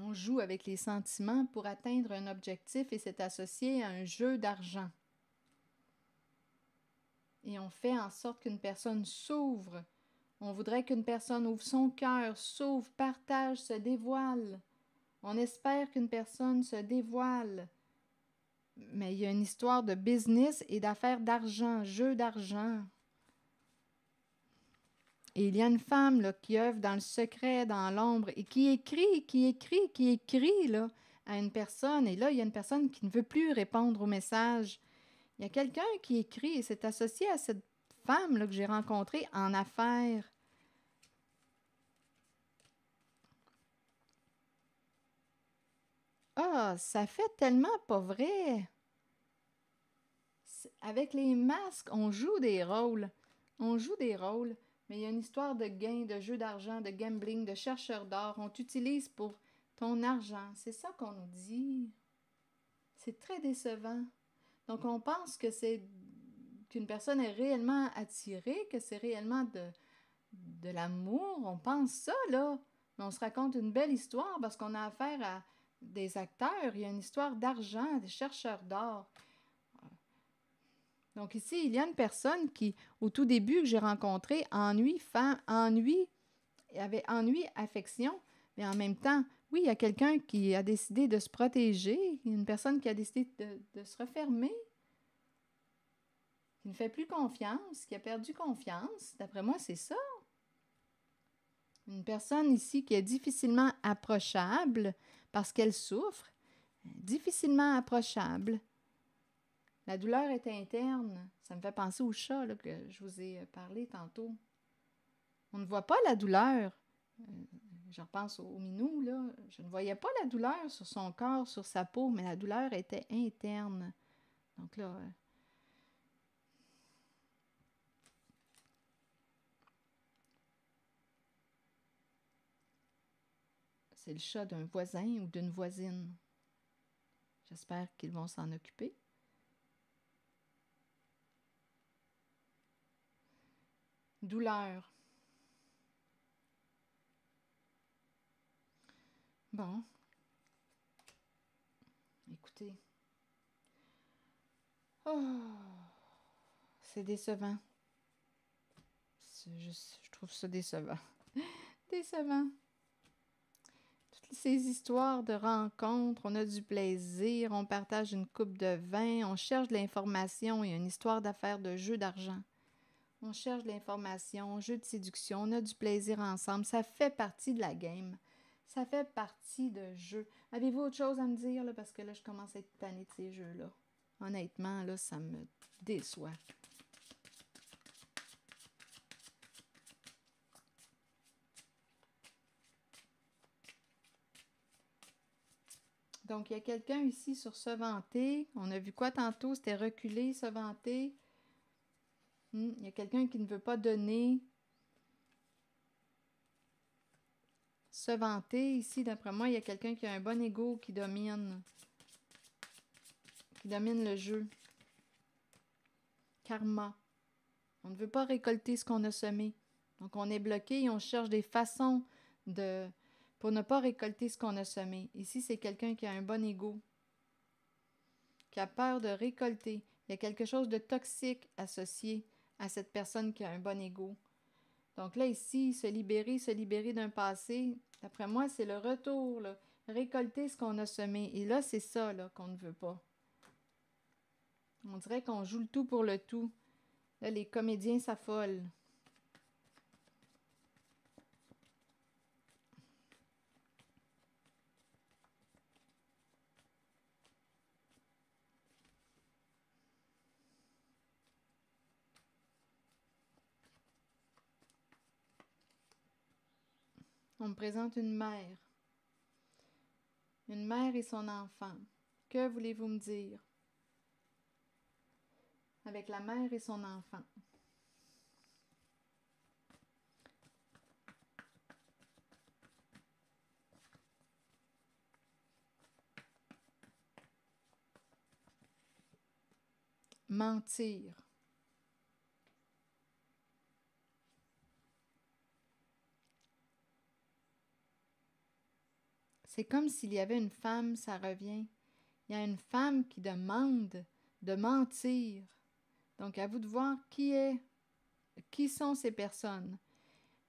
On joue avec les sentiments pour atteindre un objectif et c'est associé à un jeu d'argent. Et on fait en sorte qu'une personne s'ouvre. On voudrait qu'une personne ouvre son cœur, s'ouvre, partage, se dévoile. On espère qu'une personne se dévoile. Mais il y a une histoire de business et d'affaires d'argent, jeu d'argent. Et il y a une femme là, qui œuvre dans le secret, dans l'ombre, et qui écrit là, à une personne. Et là, il y a une personne qui ne veut plus répondre au message. Il y a quelqu'un qui écrit et c'est associé à cette femme là, que j'ai rencontrée en affaires. Ah, ça fait tellement pas vrai. Avec les masques, on joue des rôles. On joue des rôles. Mais il y a une histoire de gain, de jeu d'argent, de gambling, de chercheur d'or. On t'utilise pour ton argent. C'est ça qu'on nous dit. C'est très décevant. Donc, on pense que c'est qu'une personne est réellement attirée, que c'est réellement de l'amour. On pense ça, là. Mais on se raconte une belle histoire parce qu'on a affaire à des acteurs. Il y a une histoire d'argent, des chercheurs d'or. Donc ici, il y a une personne qui, au tout début que j'ai rencontré, avait ennui, affection, mais en même temps, Oui, il y a quelqu'un qui a décidé de se protéger, une personne qui a décidé de se refermer, qui ne fait plus confiance, qui a perdu confiance. D'après moi, c'est ça. Une personne ici qui est difficilement approchable parce qu'elle souffre, difficilement approchable. La douleur est interne. Ça me fait penser au chat là, que je vous ai parlé tantôt. On ne voit pas la douleur. Je repense au minou, là. Je ne voyais pas la douleur sur son corps, sur sa peau, mais la douleur était interne. Donc là, c'est le chat d'un voisin ou d'une voisine. J'espère qu'ils vont s'en occuper. Douleur. Bon. Écoutez. Oh, c'est décevant. Je trouve ça décevant. Décevant. Toutes ces histoires de rencontres, on a du plaisir, on partage une coupe de vin, on cherche de l'information et une histoire d'affaires de jeu d'argent. On cherche de l'information, jeu de séduction, on a du plaisir ensemble. Ça fait partie de la game. Ça fait partie de jeu. Avez-vous autre chose à me dire, là? Parce que là, je commence à être tannée de ces jeux-là. Honnêtement, là, ça me déçoit. Donc, il y a quelqu'un ici sur se vanter. On a vu quoi tantôt? C'était reculer, se vanter. Il y a quelqu'un qui ne veut pas donner. Se vanter, ici, d'après moi, il y a quelqu'un qui a un bon ego qui domine le jeu. Karma. On ne veut pas récolter ce qu'on a semé. Donc, on est bloqué et on cherche des façons pour ne pas récolter ce qu'on a semé. Ici, c'est quelqu'un qui a un bon ego, qui a peur de récolter. Il y a quelque chose de toxique associé à cette personne qui a un bon ego. Donc là, ici, se libérer d'un passé, d'après moi, c'est le retour, là. Récolter ce qu'on a semé. Et là, c'est ça là, qu'on ne veut pas. On dirait qu'on joue le tout pour le tout. Là, les comédiens s'affolent. On me présente une mère. Une mère et son enfant. Que voulez-vous me dire? Avec la mère et son enfant. Mentir. C'est comme s'il y avait une femme, ça revient. Il y a une femme qui demande de mentir. Donc, à vous de voir qui sont ces personnes.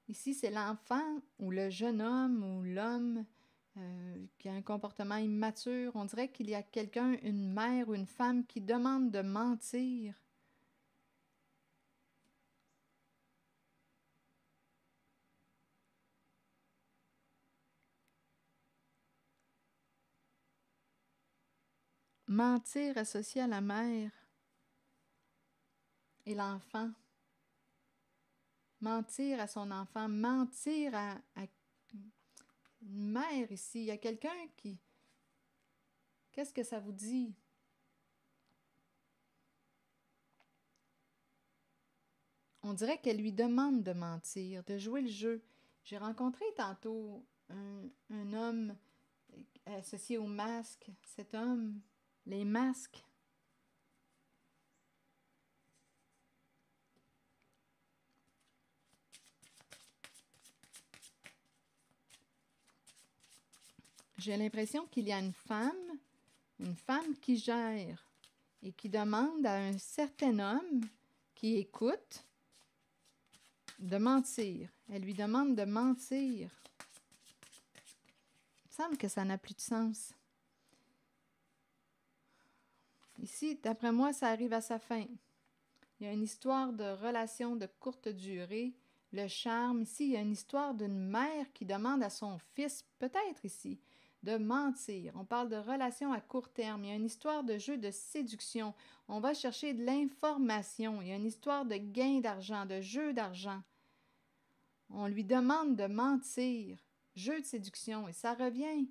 Ici, c'est l'enfant ou le jeune homme ou l'homme qui a un comportement immature. On dirait qu'il y a quelqu'un, une mère ou une femme qui demande de mentir. Mentir associé à la mère et l'enfant. Mentir à son enfant, mentir à une mère ici. Il y a quelqu'un qui... Qu'est-ce que ça vous dit? On dirait qu'elle lui demande de mentir, de jouer le jeu. J'ai rencontré tantôt un homme associé au masque. Cet homme, les masques. J'ai l'impression qu'il y a une femme qui gère et qui demande à un certain homme qui écoute de mentir. Elle lui demande de mentir. semble que ça n'a plus de sens. Ici, d'après moi, ça arrive à sa fin. Il y a une histoire de relation de courte durée. Le charme, ici, il y a une histoire d'une mère qui demande à son fils, peut-être ici, de mentir. On parle de relation à court terme. Il y a une histoire de jeu de séduction. On va chercher de l'information. Il y a une histoire de gain d'argent, de jeu d'argent. On lui demande de mentir. Jeu de séduction. Et ça revient.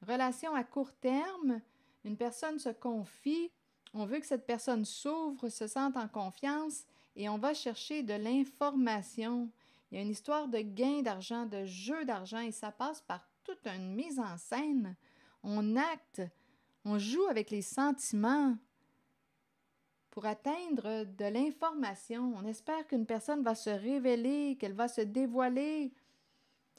Relation à court terme. Une personne se confie. On veut que cette personne s'ouvre, se sente en confiance. Et on va chercher de l'information. Il y a une histoire de gain d'argent, de jeu d'argent. Et ça passe par toute une mise en scène. On acte. On joue avec les sentiments pour atteindre de l'information. On espère qu'une personne va se révéler, qu'elle va se dévoiler.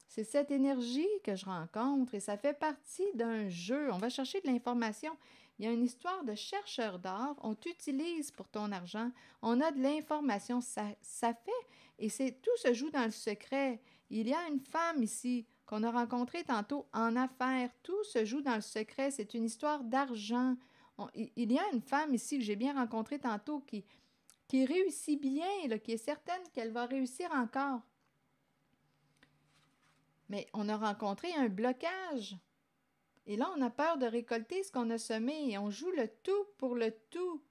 C'est cette énergie que je rencontre et ça fait partie d'un jeu. On va chercher de l'information. Il y a une histoire de chercheur d'or. On t'utilise pour ton argent. On a de l'information. Ça fait, et tout se joue dans le secret. Il y a une femme ici qu'on a rencontrée tantôt en affaires. Tout se joue dans le secret. C'est une histoire d'argent. Il y a une femme ici que j'ai bien rencontrée tantôt qui réussit bien, là, qui est certaine qu'elle va réussir encore. Mais on a rencontré un blocage. Et là, on a peur de récolter ce qu'on a semé. Et on joue le tout.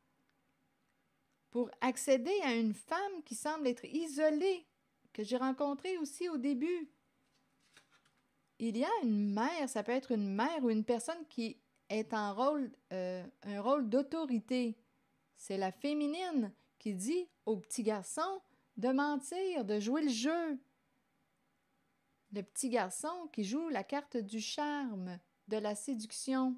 Pour accéder à une femme qui semble être isolée, que j'ai rencontrée aussi au début. Il y a une mère, ça peut être une mère ou une personne qui est un rôle d'autorité. C'est la féminine qui dit au petit garçon de mentir, de jouer le jeu. Le petit garçon qui joue la carte du charme, de la séduction.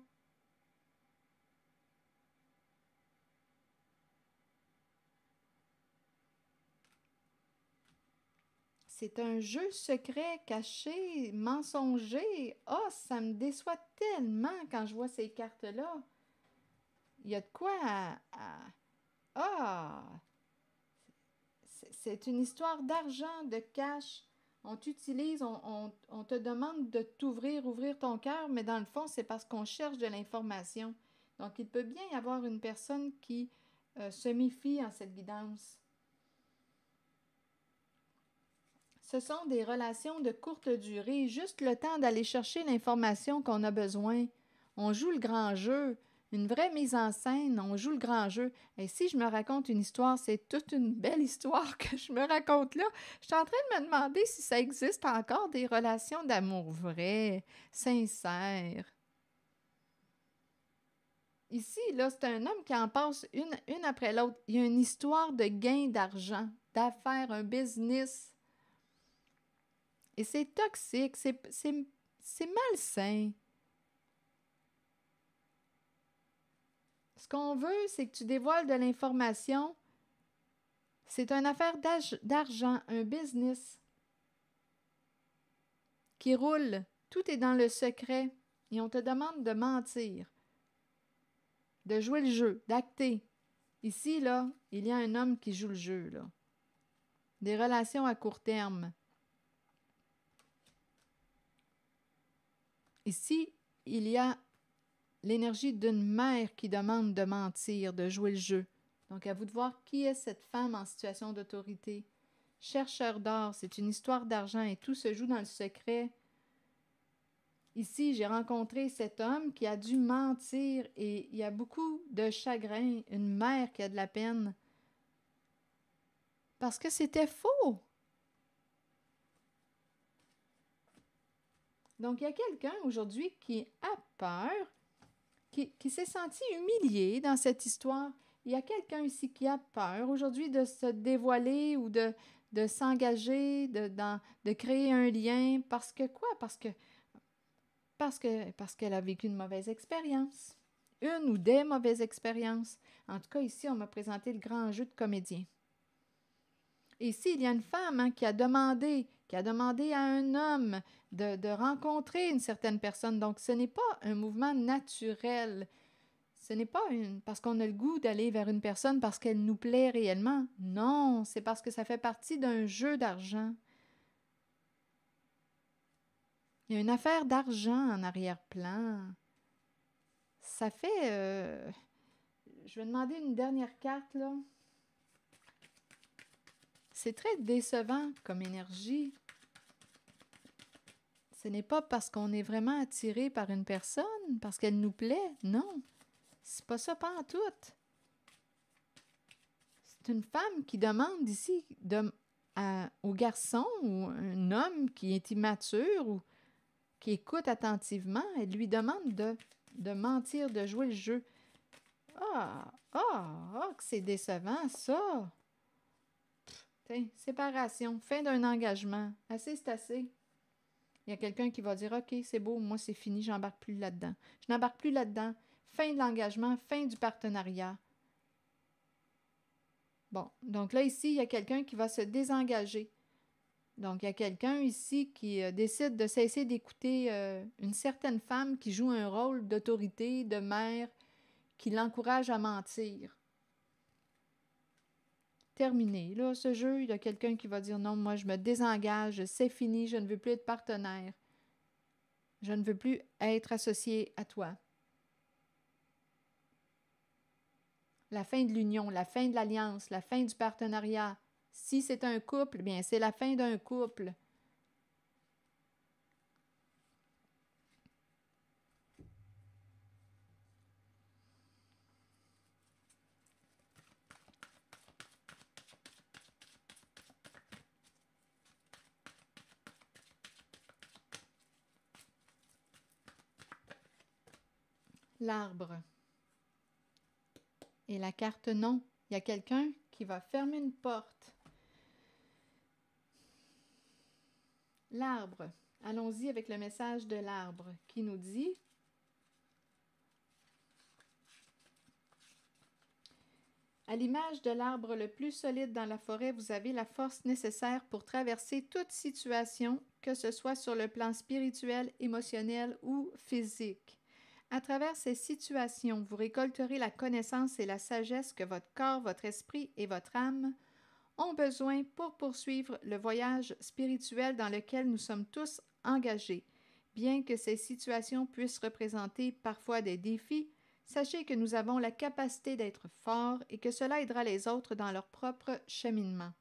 C'est un jeu secret, caché, mensonger. Oh, ça me déçoit tellement quand je vois ces cartes-là. Il y a de quoi Ah! C'est une histoire d'argent, de cash. On t'utilise, on te demande de ouvrir ton cœur, mais dans le fond, c'est parce qu'on cherche de l'information. Donc, il peut bien y avoir une personne qui se méfie en cette guidance. Ce sont des relations de courte durée, juste le temps d'aller chercher l'information qu'on a besoin. On joue le grand jeu, une vraie mise en scène, on joue le grand jeu. Et si je me raconte une histoire, c'est toute une belle histoire que je me raconte là. Je suis en train de me demander si ça existe encore des relations d'amour vraies, sincères. Ici, là, c'est un homme qui en passe une après l'autre. Il y a une histoire de gain d'argent, d'affaires, un business. Et c'est toxique, c'est malsain. Ce qu'on veut, c'est que tu dévoiles de l'information. C'est une affaire d'argent, un business qui roule. Tout est dans le secret. Et on te demande de mentir, de jouer le jeu, d'acter. Ici, là, il y a un homme qui joue le jeu, là. Des relations à court terme. Ici, il y a l'énergie d'une mère qui demande de mentir, de jouer le jeu. Donc, à vous de voir qui est cette femme en situation d'autorité. Chercheur d'or, c'est une histoire d'argent et tout se joue dans le secret. Ici, j'ai rencontré cet homme qui a dû mentir et il y a beaucoup de chagrin, une mère qui a de la peine. Parce que c'était faux. Donc, il y a quelqu'un aujourd'hui qui a peur, qui s'est senti humilié dans cette histoire. Il y a quelqu'un ici qui a peur aujourd'hui de se dévoiler ou de s'engager, de créer un lien. Parce que quoi? Parce qu'elle a vécu une mauvaise expérience. Une ou des mauvaises expériences. En tout cas, ici, on m'a présenté le grand jeu de comédien. Et ici, il y a une femme qui a demandé à un homme de rencontrer une certaine personne. Donc, ce n'est pas un mouvement naturel. Ce n'est pas parce qu'on a le goût d'aller vers une personne parce qu'elle nous plaît réellement. Non, c'est parce que ça fait partie d'un jeu d'argent. Il y a une affaire d'argent en arrière-plan. Ça fait... je vais demander une dernière carte, là. C'est très décevant comme énergie. Ce n'est pas parce qu'on est vraiment attiré par une personne, parce qu'elle nous plaît. Non, c'est pas ça pantoute. C'est une femme qui demande ici au garçon ou un homme qui est immature ou qui écoute attentivement, elle lui demande de mentir, de jouer le jeu. Que c'est décevant, ça! Tiens, séparation, fin d'un engagement. Assez, c'est assez. Il y a quelqu'un qui va dire « OK, c'est beau, moi c'est fini, j'embarque plus là-dedans. Je n'embarque plus là-dedans. Fin de l'engagement, fin du partenariat. » Bon, donc là, ici, il y a quelqu'un qui va se désengager. Donc, il y a quelqu'un ici qui décide de cesser d'écouter une certaine femme qui joue un rôle d'autorité, de mère, qui l'encourage à mentir. Terminé. Là, ce jeu, il y a quelqu'un qui va dire « Non, moi, je me désengage, c'est fini, je ne veux plus être partenaire. Je ne veux plus être associé à toi. » La fin de l'union, la fin de l'alliance, la fin du partenariat. Si c'est un couple, bien, c'est la fin d'un couple. L'arbre. Et la carte non. Il y a quelqu'un qui va fermer une porte. L'arbre. Allons-y avec le message de l'arbre qui nous dit « À l'image de l'arbre le plus solide dans la forêt, vous avez la force nécessaire pour traverser toute situation, que ce soit sur le plan spirituel, émotionnel ou physique. À travers ces situations, vous récolterez la connaissance et la sagesse que votre corps, votre esprit et votre âme ont besoin pour poursuivre le voyage spirituel dans lequel nous sommes tous engagés. Bien que ces situations puissent représenter parfois des défis, sachez que nous avons la capacité d'être forts et que cela aidera les autres dans leur propre cheminement.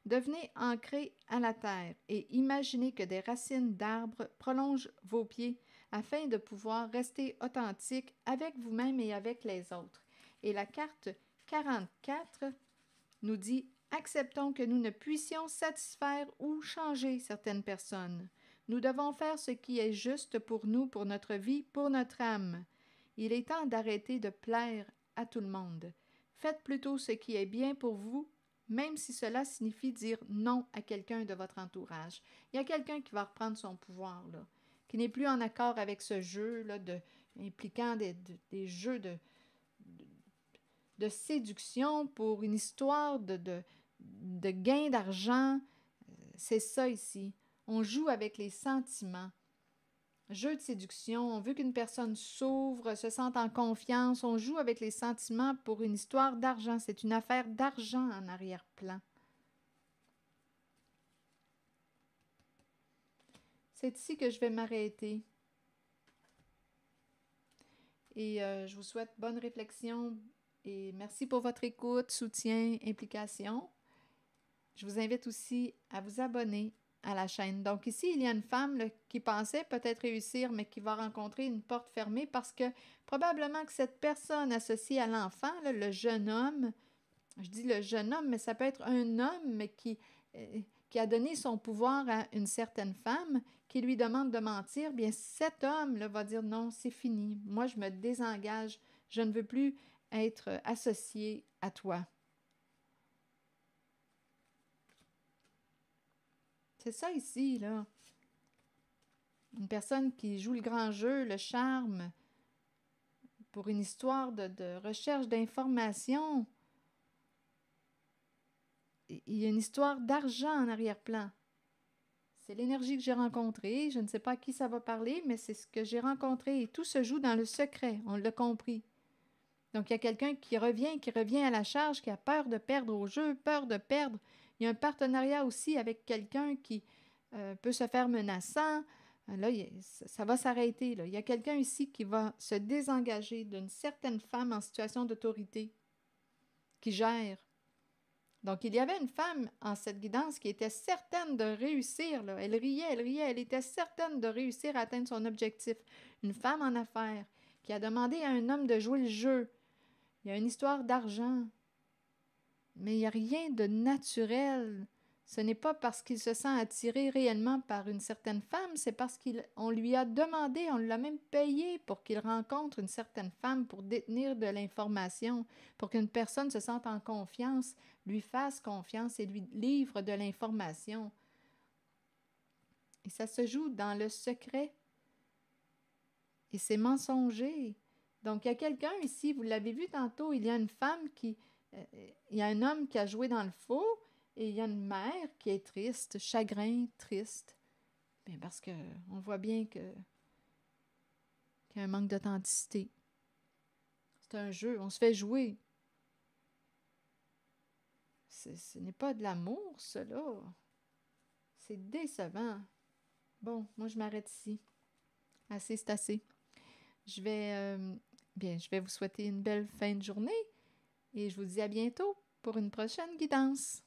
Devenez ancrés à la terre et imaginez que des racines d'arbres prolongent vos pieds afin de pouvoir rester authentique avec vous-même et avec les autres. » Et la carte 44 nous dit « Acceptons que nous ne puissions satisfaire ou changer certaines personnes. Nous devons faire ce qui est juste pour nous, pour notre vie, pour notre âme. Il est temps d'arrêter de plaire à tout le monde. Faites plutôt ce qui est bien pour vous, même si cela signifie dire non à quelqu'un de votre entourage. » Il y a quelqu'un qui va reprendre son pouvoir, là, qui n'est plus en accord avec ce jeu là, impliquant des jeux de séduction pour une histoire de gain d'argent. C'est ça ici. On joue avec les sentiments. Jeu de séduction, on veut qu'une personne s'ouvre, se sente en confiance. On joue avec les sentiments pour une histoire d'argent. C'est une affaire d'argent en arrière-plan. C'est ici que je vais m'arrêter. Et je vous souhaite bonne réflexion et merci pour votre écoute, soutien, implication. Je vous invite aussi à vous abonner à la chaîne. Donc ici, il y a une femme là, qui pensait peut-être réussir, mais qui va rencontrer une porte fermée parce que probablement que cette personne associée à l'enfant, là, le jeune homme, je dis le jeune homme, mais ça peut être un homme mais qui a donné son pouvoir à une certaine femme, qui lui demande de mentir, bien cet homme-là va dire non, c'est fini. Moi, je me désengage. Je ne veux plus être associé à toi. C'est ça ici, là. Une personne qui joue le grand jeu, le charme, pour une histoire de recherche d'information. Il y a une histoire d'argent en arrière-plan. C'est l'énergie que j'ai rencontrée. Je ne sais pas à qui ça va parler, mais c'est ce que j'ai rencontré. Et tout se joue dans le secret, on l'a compris. Donc, il y a quelqu'un qui revient à la charge, qui a peur de perdre au jeu, peur de perdre. Il y a un partenariat aussi avec quelqu'un qui peut se faire menaçant. Là, ça va s'arrêter. Là. Il y a quelqu'un ici qui va se désengager d'une certaine femme en situation d'autorité, qui gère. Donc, il y avait une femme en cette guidance qui était certaine de réussir. Là. Elle riait, elle était certaine de réussir à atteindre son objectif. Une femme en affaires qui a demandé à un homme de jouer le jeu. Il y a une histoire d'argent, mais il n'y a rien de naturel. Ce n'est pas parce qu'il se sent attiré réellement par une certaine femme, c'est parce qu'on lui a demandé, on l'a même payé pour qu'il rencontre une certaine femme pour détenir de l'information, pour qu'une personne se sente en confiance, lui fasse confiance et lui livre de l'information. Et ça se joue dans le secret. Et c'est mensonger. Donc, il y a quelqu'un ici, vous l'avez vu tantôt, il y a une femme il y a un homme qui a joué dans le faux, et il y a une mère qui est triste, chagrin, triste. Bien, parce qu'on voit bien qu'il y a un manque d'authenticité. C'est un jeu, on se fait jouer. Ce n'est pas de l'amour, cela. C'est décevant. Bon, moi, je m'arrête ici. Assez, c'est assez. Je vais vous souhaiter une belle fin de journée et je vous dis à bientôt pour une prochaine guidance.